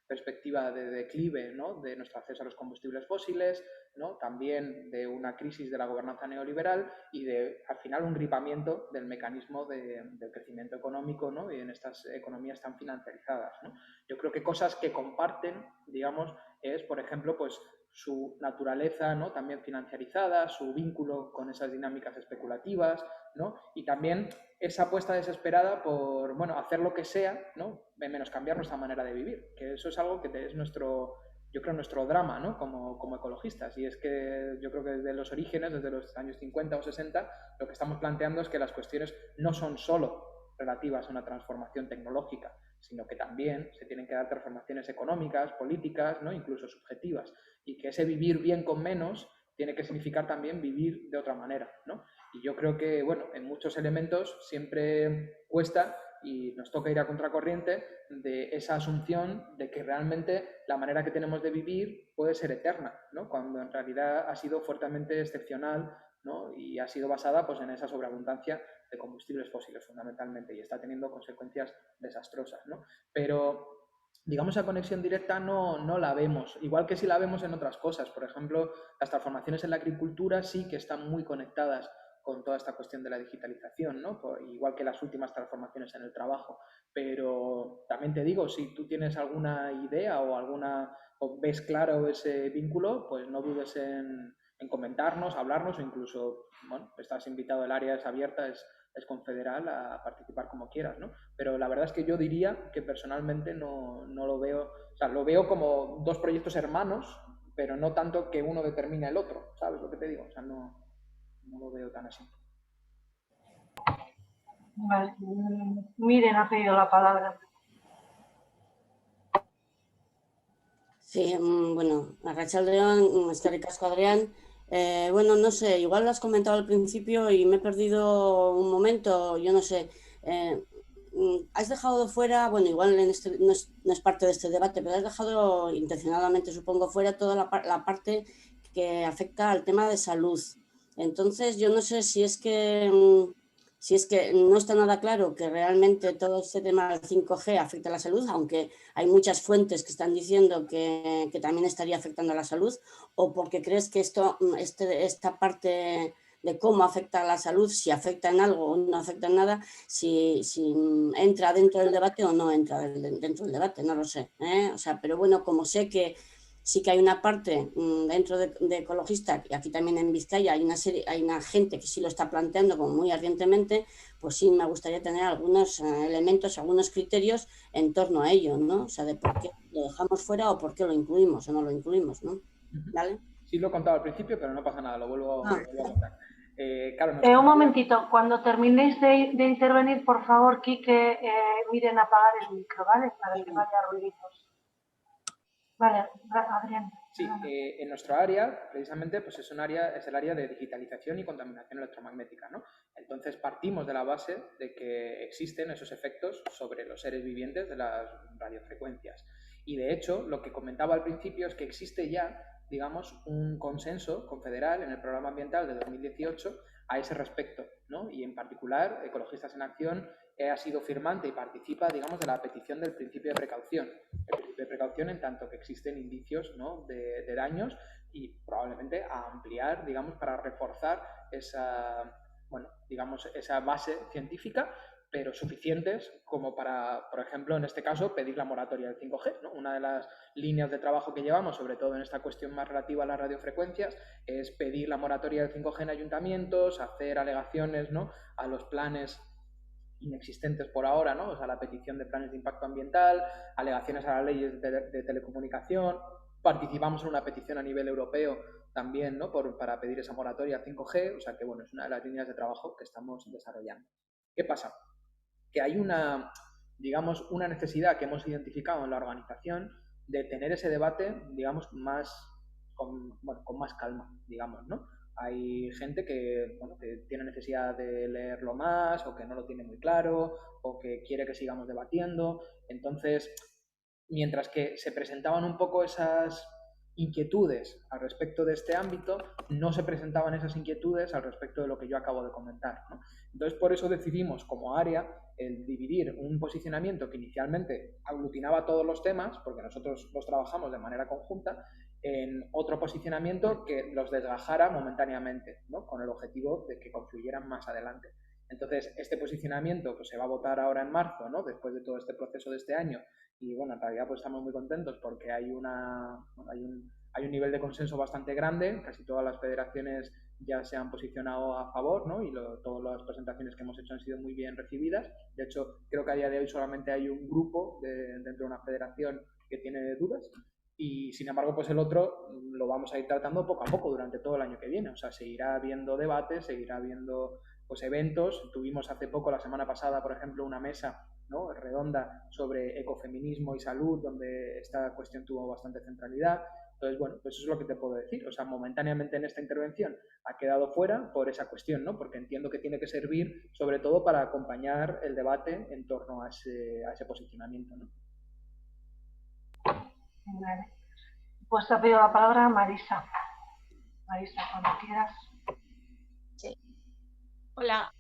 perspectiva de declive, ¿no? de nuestro acceso a los combustibles fósiles, ¿no? también de una crisis de la gobernanza neoliberal y de, al final, un gripamiento del mecanismo del crecimiento económico, ¿no? y en estas economías tan financiarizadas, ¿no? Yo creo que cosas que comparten, digamos, es, por ejemplo, pues su naturaleza, ¿no? también financiarizada, su vínculo con esas dinámicas especulativas, ¿no? y también esa apuesta desesperada por, bueno, hacer lo que sea, ¿no? menos cambiar nuestra manera de vivir, que eso es algo que es nuestro yo creo, nuestro drama, ¿no? Como ecologistas. Y es que yo creo que desde los orígenes, desde los años 50 o 60, lo que estamos planteando es que las cuestiones no son solo relativas a una transformación tecnológica, sino que también se tienen que dar transformaciones económicas, políticas, ¿no? Incluso subjetivas. Y que ese vivir bien con menos tiene que significar también vivir de otra manera, ¿no? Y yo creo que, bueno, en muchos elementos siempre cuesta y nos toca ir a contracorriente de esa asunción de que realmente la manera que tenemos de vivir puede ser eterna, ¿no? Cuando en realidad ha sido fuertemente excepcional, ¿no? Y ha sido basada pues, en esa sobreabundancia de combustibles fósiles fundamentalmente y está teniendo consecuencias desastrosas, ¿no? Pero digamos, esa conexión directa no la vemos, igual que si la vemos en otras cosas. Por ejemplo, las transformaciones en la agricultura sí que están muy conectadas con toda esta cuestión de la digitalización, ¿no? Igual que las últimas transformaciones en el trabajo. Pero también te digo, si tú tienes alguna idea o ves claro ese vínculo, pues no dudes en comentarnos, hablarnos o incluso, bueno, estás invitado, el área es abierta, es confederal, a participar como quieras, ¿no? Pero la verdad es que yo diría que personalmente no lo veo, o sea, lo veo como dos proyectos hermanos, pero no tanto que uno determina el otro, ¿sabes lo que te digo? O sea, no lo veo tan así. Vale. Miren, ha pedido la palabra. Sí, bueno, arratsaldeon, eskerrik asko, Adrián. Bueno, no sé, igual lo has comentado al principio y me he perdido un momento, yo no sé. Has dejado fuera, bueno, igual no es parte de este debate, pero has dejado intencionadamente, supongo, fuera toda la parte que afecta al tema de salud. Entonces, yo no sé si es que no está nada claro que realmente todo este tema del 5G afecta a la salud, aunque hay muchas fuentes que están diciendo que también estaría afectando a la salud, o porque crees que esta parte de cómo afecta a la salud, si afecta en algo o no afecta en nada, si entra dentro del debate o no entra dentro del debate, no lo sé, ¿eh? O sea, pero bueno, como sé que sí que hay una parte dentro de ecologistas, y aquí también en Vizcaya hay una gente que sí lo está planteando como muy ardientemente, pues sí me gustaría tener algunos elementos, algunos criterios en torno a ello, ¿no? O sea, de por qué lo dejamos fuera o por qué lo incluimos o no lo incluimos, ¿no? ¿Vale? Sí lo he contado al principio, pero no pasa nada, lo vuelvo a contar. Claro, Un momentito, cuando terminéis de intervenir, por favor, Quique, miren apagar el micro, ¿vale? Para que no haya ruiditos. Vale, Adrián. Sí, en nuestro área, precisamente, pues es el área de digitalización y contaminación electromagnética, ¿no? Entonces partimos de la base de que existen esos efectos sobre los seres vivientes de las radiofrecuencias. Y de hecho, lo que comentaba al principio es que existe ya, digamos, un consenso confederal en el Programa Ambiental de 2018 a ese respecto, ¿no? Y en particular, Ecologistas en Acción ha sido firmante y participa, digamos, de la petición del principio de precaución. El principio de precaución en tanto que existen indicios, ¿no? de daños y probablemente a ampliar, digamos, para reforzar esa base científica, pero suficientes como para, por ejemplo, en este caso, pedir la moratoria del 5G, ¿no? Una de las líneas de trabajo que llevamos, sobre todo en esta cuestión más relativa a las radiofrecuencias, es pedir la moratoria del 5G en ayuntamientos, hacer alegaciones, ¿no? a los planes inexistentes por ahora, ¿no? O sea, la petición de planes de impacto ambiental, alegaciones a las leyes de telecomunicación, participamos en una petición a nivel europeo también, ¿no? para pedir esa moratoria 5G, o sea que, bueno, es una de las líneas de trabajo que estamos desarrollando. ¿Qué pasa? Que hay una necesidad que hemos identificado en la organización de tener ese debate, digamos, con más calma, digamos, ¿no? Hay gente que tiene necesidad de leerlo más o que no lo tiene muy claro o que quiere que sigamos debatiendo. Entonces, mientras que se presentaban un poco esas inquietudes al respecto de este ámbito, no se presentaban esas inquietudes al respecto de lo que yo acabo de comentar, ¿no? Entonces, por eso decidimos como área el dividir un posicionamiento que inicialmente aglutinaba todos los temas, porque nosotros los trabajamos de manera conjunta, en otro posicionamiento que los desgajara momentáneamente, ¿no? Con el objetivo de que confluyeran más adelante. Entonces, este posicionamiento pues, se va a votar ahora en marzo, ¿no? Después de todo este proceso de este año. Y bueno, en realidad pues estamos muy contentos porque hay un nivel de consenso bastante grande. Casi todas las federaciones ya se han posicionado a favor, ¿no? Y todas las presentaciones que hemos hecho han sido muy bien recibidas. De hecho, creo que a día de hoy solamente hay un grupo dentro de una federación que tiene dudas. Y sin embargo, pues el otro lo vamos a ir tratando poco a poco durante todo el año que viene. O sea, seguirá habiendo debates, seguirá habiendo pues eventos. Tuvimos hace poco, la semana pasada, por ejemplo, una mesa, ¿no?, redonda sobre ecofeminismo y salud, donde esta cuestión tuvo bastante centralidad. Entonces, bueno, pues eso es lo que te puedo decir. O sea, momentáneamente en esta intervención ha quedado fuera por esa cuestión, ¿no? Porque entiendo que tiene que servir sobre todo para acompañar el debate en torno a ese posicionamiento, ¿no? Vale. Pues te pido la palabra a Marisa. Marisa, cuando quieras. Sí. Hola.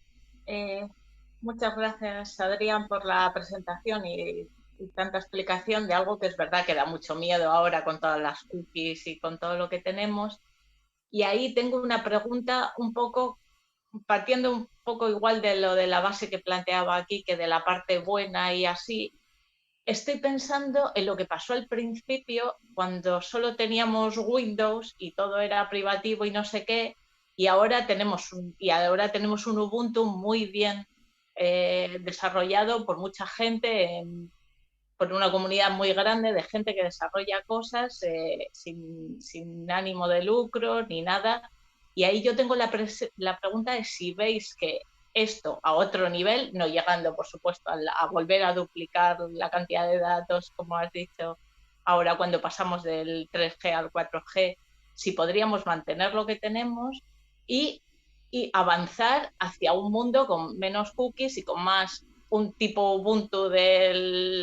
Muchas gracias, Adrián, por la presentación y tanta explicación de algo que es verdad que da mucho miedo ahora con todas las cookies y con todo lo que tenemos. Y ahí tengo una pregunta un poco, partiendo un poco igual de lo de la base que planteaba aquí, que de la parte buena y así. Estoy pensando en lo que pasó al principio, cuando solo teníamos Windows y todo era privativo y no sé qué, y ahora tenemos un Ubuntu muy bien desarrollado por mucha gente, por una comunidad muy grande de gente que desarrolla cosas sin ánimo de lucro ni nada. Y ahí yo tengo la pregunta de si veis que esto a otro nivel, no llegando por supuesto a volver a duplicar la cantidad de datos, como has dicho, ahora cuando pasamos del 3G al 4G, si podríamos mantener lo que tenemos y avanzar hacia un mundo con menos cookies y con más un tipo Ubuntu del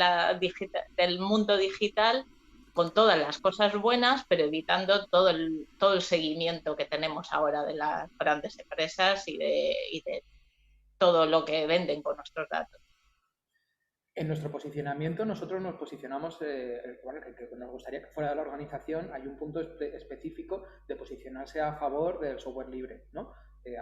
mundo digital, con todas las cosas buenas, pero evitando todo el seguimiento que tenemos ahora de las grandes empresas y de todo lo que venden con nuestros datos. En nuestro posicionamiento, nosotros nos posicionamos, bueno, que nos gustaría que fuera de la organización, hay un punto específico de posicionarse a favor del software libre, ¿no?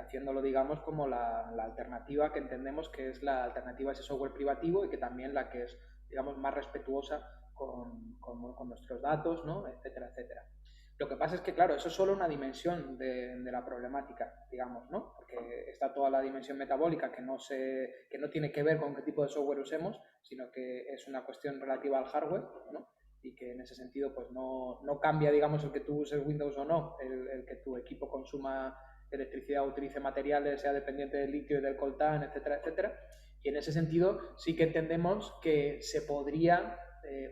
Haciéndolo, digamos, como la alternativa que entendemos que es la alternativa a ese software privativo y que también la que es, digamos, más respetuosa con nuestros datos, ¿no?, etcétera, etcétera. Lo que pasa es que, claro, eso es solo una dimensión de la problemática, digamos, ¿no? Porque está toda la dimensión metabólica que no tiene que ver con qué tipo de software usemos, sino que es una cuestión relativa al hardware, ¿no? Y que en ese sentido pues no cambia, digamos, el que tú uses Windows o no, el que tu equipo consuma electricidad, utilice materiales, sea dependiente del litio y del coltán, etcétera, etcétera. Y en ese sentido sí que entendemos que se podría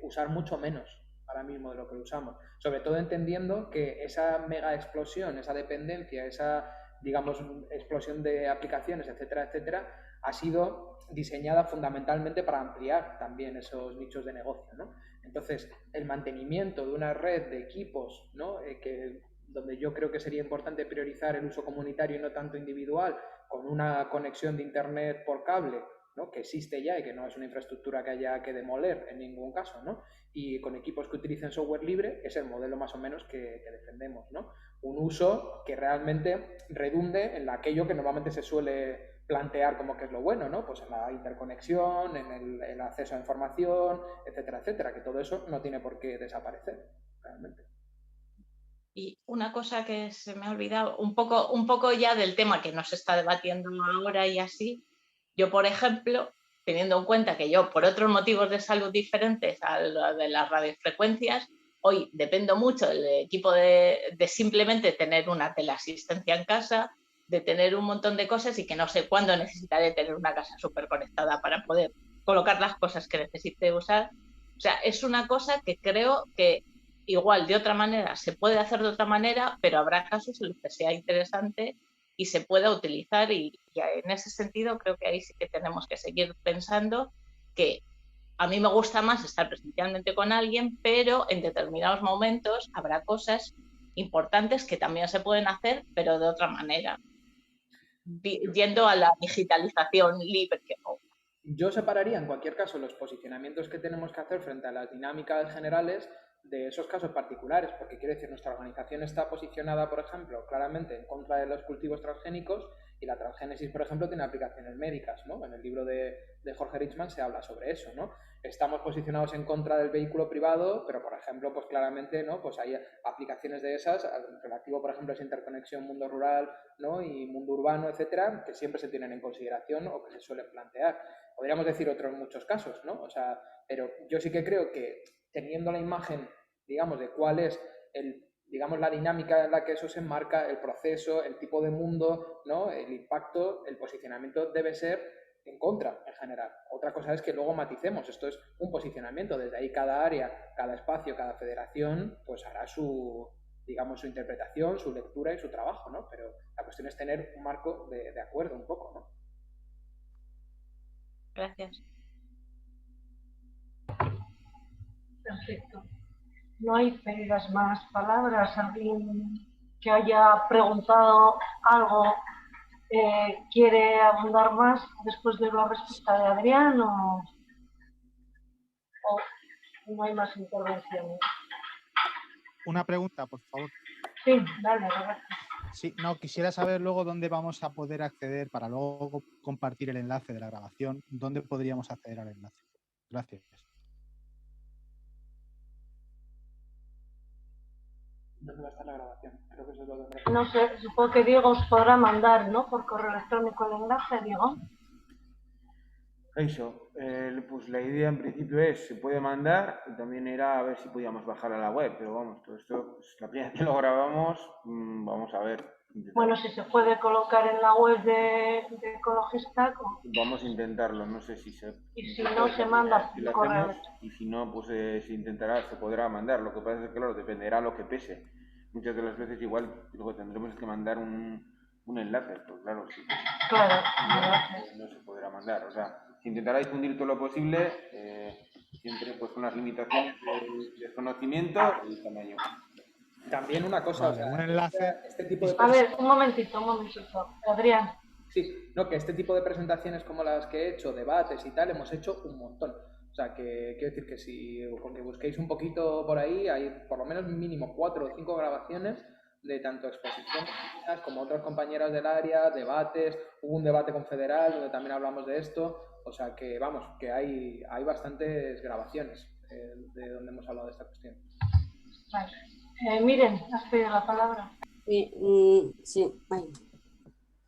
usar mucho menos ahora mismo de lo que usamos, sobre todo entendiendo que esa mega explosión, esa dependencia, esa, digamos, explosión de aplicaciones, etcétera, etcétera, ha sido diseñada fundamentalmente para ampliar también esos nichos de negocio, ¿no? Entonces, el mantenimiento de una red de equipos, ¿no?, donde yo creo que sería importante priorizar el uso comunitario y no tanto individual, con una conexión de internet por cable, ¿no?, que existe ya y que no es una infraestructura que haya que demoler en ningún caso, ¿no?, y con equipos que utilicen software libre, es el modelo más o menos que defendemos, ¿no? Un uso que realmente redunde en aquello que normalmente se suele plantear como que es lo bueno, ¿no? Pues en la interconexión, en el acceso a información, etcétera, etcétera, que todo eso no tiene por qué desaparecer, realmente. Y una cosa que se me ha olvidado, un poco ya del tema que nos está debatiendo ahora y así, yo, por ejemplo, teniendo en cuenta que yo, por otros motivos de salud diferentes a lo de las radiofrecuencias, hoy dependo mucho del equipo de simplemente tener una teleasistencia en casa, de tener un montón de cosas y que no sé cuándo necesitaré tener una casa súper conectada para poder colocar las cosas que necesite usar. O sea, es una cosa que creo que igual de otra manera se puede hacer de otra manera, pero habrá casos en los que sea interesante y se pueda utilizar y en ese sentido creo que ahí sí que tenemos que seguir pensando que a mí me gusta más estar presencialmente con alguien, pero en determinados momentos habrá cosas importantes que también se pueden hacer, pero de otra manera, yendo a la digitalización libre. Yo separaría en cualquier caso los posicionamientos que tenemos que hacer frente a las dinámicas generales de esos casos particulares, porque quiere decir, nuestra organización está posicionada, por ejemplo, claramente en contra de los cultivos transgénicos y la transgénesis, por ejemplo, tiene aplicaciones médicas, ¿no? En el libro de Jorge Richman se habla sobre eso, ¿no? Estamos posicionados en contra del vehículo privado, pero, por ejemplo, pues claramente, ¿no?, pues hay aplicaciones de esas, relativo, por ejemplo, a esa interconexión mundo rural, ¿no?, y mundo urbano, etcétera, que siempre se tienen en consideración o que se suelen plantear. Podríamos decir otros muchos casos, ¿no? O sea, pero yo sí que creo que teniendo la imagen digamos, de cuál es digamos, la dinámica en la que eso se enmarca, el proceso, el tipo de mundo, ¿no? El impacto, el posicionamiento debe ser en contra, en general. Otra cosa es que luego maticemos, esto es un posicionamiento, desde ahí cada área, cada espacio, cada federación, pues hará su, digamos, su interpretación, su lectura y su trabajo, ¿no? Pero la cuestión es tener un marco de acuerdo un poco, ¿no? Gracias. Perfecto. No hay pedidas más palabras. ¿Alguien que haya preguntado algo quiere abundar más después de la respuesta de Adrián o no hay más intervenciones? Una pregunta, por favor. Sí, dale, Roberto. Sí, no, quisiera saber luego dónde vamos a poder acceder para luego compartir el enlace de la grabación. ¿Dónde podríamos acceder al enlace? Gracias. ¿Dónde va a estar la grabación? Creo que eso es lo que... No sé, supongo que Diego os podrá mandar, ¿no? Por correo electrónico el enlace, Diego. Eso, pues la idea en principio es, se puede mandar, y también era a ver si podíamos bajar a la web, pero vamos, todo esto, pues, la primera vez que lo grabamos, vamos a ver. Bueno, si se puede colocar en la web de Ecologista. Vamos a intentarlo, no sé si se... Y si no, se manda si lo correo. hacemos, y si no, pues se intentará, se podrá mandar. Lo que pasa es que, claro, dependerá lo que pese. Muchas de las veces igual luego tendremos que mandar un enlace, pues claro, sí. Claro, no se podrá mandar, o sea, se intentará difundir todo lo posible, siempre pues con las limitaciones del conocimiento y tamaño. También una cosa, Vale, o sea, un enlace. este tipo de... A ver, un momentito, Adrián. Sí, no, que este tipo de presentaciones como las que he hecho, debates y tal, hemos hecho un montón. O sea, que quiero decir que si con que busquéis un poquito por ahí, hay por lo menos mínimo 4 o 5 grabaciones de tanto exposiciones como otras compañeras del área, debates, hubo un debate confederal donde también hablamos de esto, o sea que vamos, que hay bastantes grabaciones de donde hemos hablado de esta cuestión. Vale. Miren, has pedido la palabra.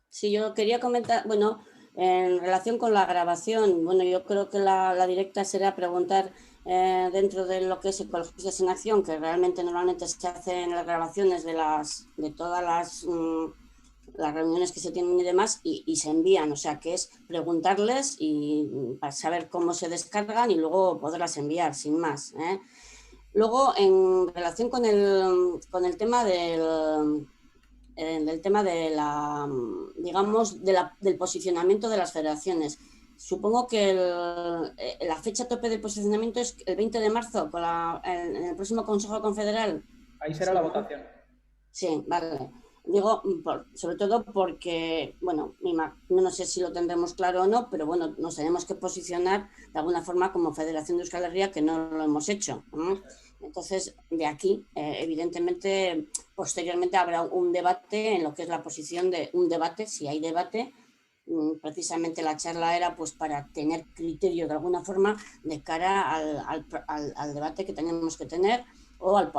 Sí, yo quería comentar, bueno, en relación con la grabación, bueno, yo creo que la directa será preguntar dentro de lo que es Ecologistas en Acción, que realmente normalmente se hacen las grabaciones de todas las reuniones que se tienen y demás, y se envían, o sea que es preguntarles y para saber cómo se descargan y luego poderlas enviar, sin más, ¿eh? Luego, en relación con el tema del tema de del posicionamiento de las federaciones. Supongo que la fecha tope de posicionamiento es el 20 de marzo en el próximo Consejo Confederal. Ahí será la votación. Sí, vale. Digo, sobre todo porque, bueno, no sé si lo tendremos claro o no, pero bueno, nos tenemos que posicionar de alguna forma como Federación de Euskal Herria, que no lo hemos hecho. Entonces, de aquí, evidentemente, posteriormente habrá un debate en lo que es la posición de un debate, si hay debate. Precisamente la charla era pues para tener criterio de alguna forma de cara al debate que tenemos que tener o al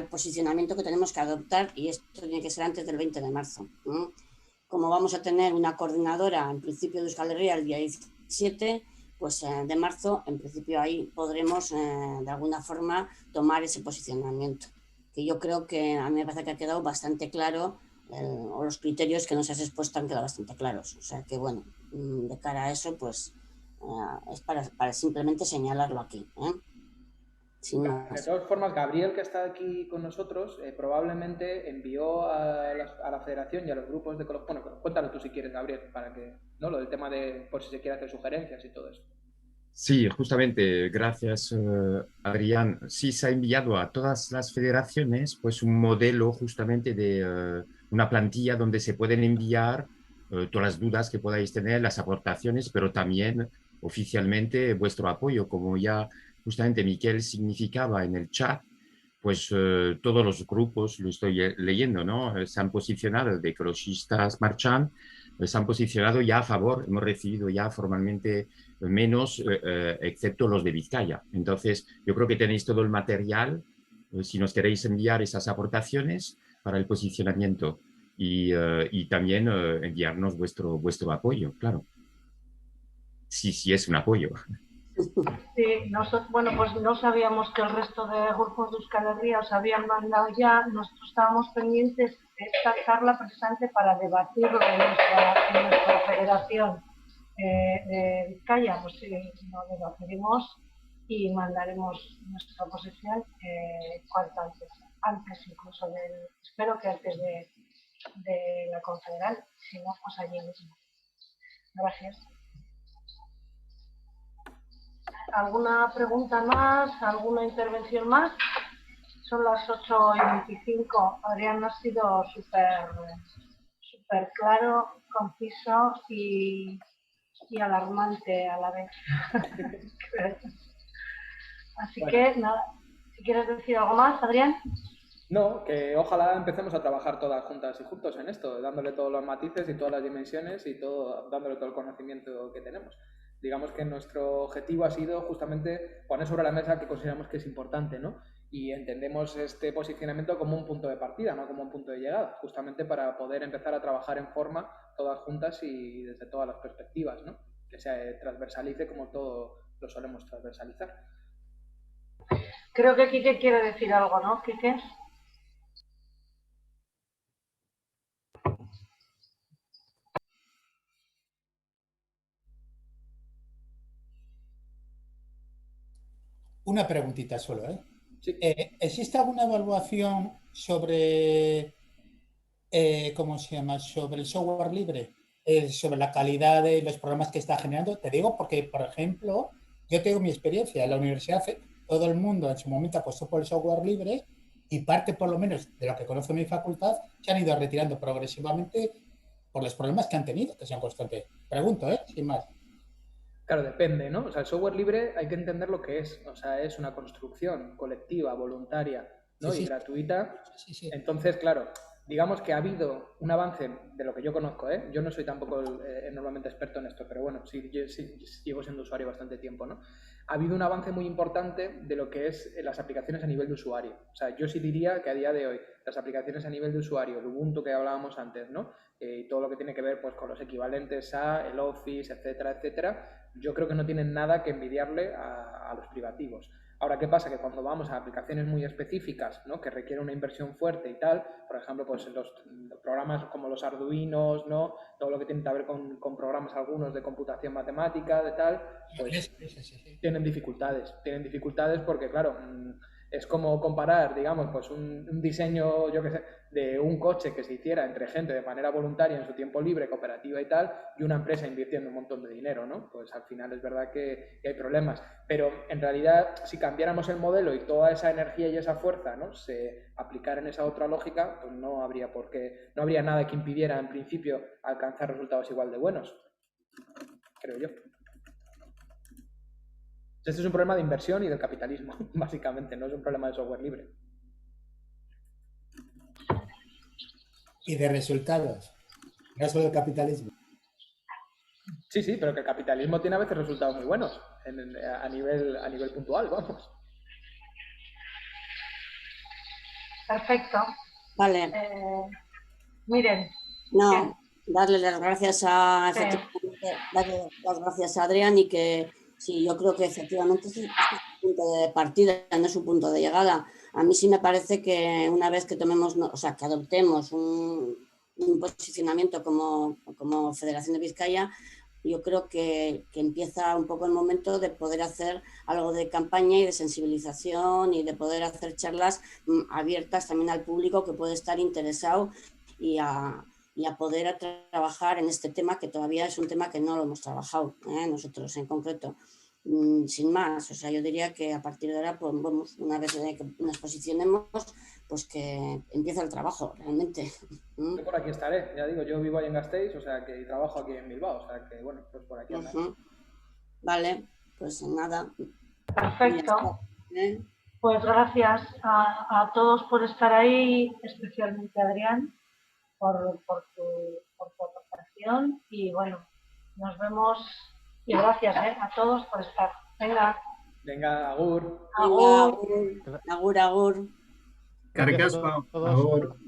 posicionamiento que tenemos que adoptar, y esto tiene que ser antes del 20 de marzo. Como vamos a tener una coordinadora en principio de Euskal Herria el día 17 pues, de marzo, en principio ahí podremos de alguna forma tomar ese posicionamiento, que yo creo que a mí me parece que ha quedado bastante claro, o los criterios que nos has expuesto han quedado bastante claros, o sea que bueno, de cara a eso pues es para simplemente señalarlo aquí, De todas formas, Gabriel, que está aquí con nosotros, probablemente envió a la federación y a los grupos de... Bueno, cuéntalo tú si quieres, Gabriel, para que, ¿no? Lo del tema de por si se quiere hacer sugerencias y todo eso. Sí, justamente, gracias, Adrián. Sí, se ha enviado a todas las federaciones pues un modelo justamente de una plantilla donde se pueden enviar todas las dudas que podáis tener, las aportaciones, pero también oficialmente vuestro apoyo, como ya justamente Miquel significaba en el chat, pues todos los grupos, lo estoy leyendo, ¿no? Se han posicionado de Ecologistas Marchand, se han posicionado ya a favor, hemos recibido ya formalmente menos, excepto los de Vizcaya. Entonces, yo creo que tenéis todo el material, si nos queréis enviar esas aportaciones para el posicionamiento y también enviarnos vuestro apoyo, claro. Sí, es un apoyo. Sí, bueno, pues no sabíamos que el resto de grupos de Euskal Herria os habían mandado ya. Nosotros estábamos pendientes de esta charla precisamente para debatirlo en nuestra federación de Vizcaya. Pues sí, lo debatiremos y mandaremos nuestra posición cuanto antes incluso espero que antes de la confederal, si no, pues allí mismo. Gracias. ¿Alguna pregunta más? ¿Alguna intervención más? Son las 8:25. Adrián ha sido súper claro, conciso y alarmante a la vez. Así que nada, si quieres decir algo más, Adrián. No, que ojalá empecemos a trabajar todas juntas y juntos en esto, dándole todos los matices y todas las dimensiones y dándole todo el conocimiento que tenemos. Digamos que nuestro objetivo ha sido justamente poner sobre la mesa que consideramos que es importante, ¿no? Y entendemos este posicionamiento como un punto de partida, no como un punto de llegada, justamente para poder empezar a trabajar en forma todas juntas y desde todas las perspectivas, ¿no? Que se transversalice como todo lo solemos transversalizar. Creo que Quique quiere decir algo, ¿no, Quique? Una preguntita solo, ¿eh? Sí. ¿Existe alguna evaluación sobre, ¿cómo se llama? Sobre el software libre, sobre la calidad de los programas que está generando? Te digo porque, por ejemplo, yo tengo mi experiencia en la universidad, todo el mundo en su momento apostó por el software libre y parte, por lo menos, de lo que conozco en mi facultad, se han ido retirando progresivamente por los problemas que han tenido, que sean constantes. Pregunto, sin más. Claro, depende, ¿no? O sea, el software libre hay que entender lo que es. O sea, es una construcción colectiva, voluntaria, ¿no? Sí, sí. Y gratuita. Sí. Entonces, claro, digamos que ha habido un avance de lo que yo conozco, ¿eh? Yo no soy tampoco normalmente experto en esto, pero bueno, sí llevo siendo usuario bastante tiempo, ¿no? Ha habido un avance muy importante de lo que es las aplicaciones a nivel de usuario. O sea, yo sí diría que a día de hoy las aplicaciones a nivel de usuario, el Ubuntu que hablábamos antes, ¿no? Y todo lo que tiene que ver pues, con los equivalentes a el Office, etcétera, etcétera, yo creo que no tienen nada que envidiarle a los privativos. Ahora, ¿qué pasa? Que cuando vamos a aplicaciones muy específicas, ¿no? Que requieren una inversión fuerte y tal, por ejemplo, pues los programas como los Arduinos, ¿no? Todo lo que tiene que ver con programas algunos de computación matemática, de tal, pues tienen dificultades. Tienen dificultades porque, claro, es como comparar, digamos, pues un diseño, yo qué sé, de un coche que se hiciera entre gente de manera voluntaria en su tiempo libre, cooperativa y tal, y una empresa invirtiendo un montón de dinero, ¿no? Pues al final es verdad que hay problemas. Pero en realidad, si cambiáramos el modelo y toda esa energía y esa fuerza, ¿no? Se aplicara en esa otra lógica, pues no habría no habría nada que impidiera en principio alcanzar resultados igual de buenos, creo yo. Este es un problema de inversión y del capitalismo, básicamente, no es un problema de software libre. Y de resultados, no solo del capitalismo. Sí, pero que el capitalismo tiene a veces resultados muy buenos a nivel puntual, vamos. Perfecto. Vale. Miren. No, darle las gracias a Adrián y que sí, yo creo que efectivamente es un punto de partida, no es un punto de llegada. A mí sí me parece que una vez que que adoptemos un posicionamiento como Federación de Vizcaya, yo creo que empieza un poco el momento de poder hacer algo de campaña y de sensibilización y de poder hacer charlas abiertas también al público que puede estar interesado y a poder trabajar en este tema, que todavía es un tema que no lo hemos trabajado, nosotros en concreto. Sin más, o sea, yo diría que a partir de ahora, pues, vamos, una vez que nos posicionemos, pues que empieza el trabajo, realmente. Yo por aquí estaré, ya digo, yo vivo ahí en Gasteiz, o sea, que trabajo aquí en Bilbao, o sea, que bueno, pues por aquí andaré. Vale, pues nada. Perfecto. Pues gracias a todos por estar ahí, especialmente a Adrián, por tu aportación y bueno, nos vemos y gracias a todos por estar. Venga, agur. Agur. Caricasco. Agur.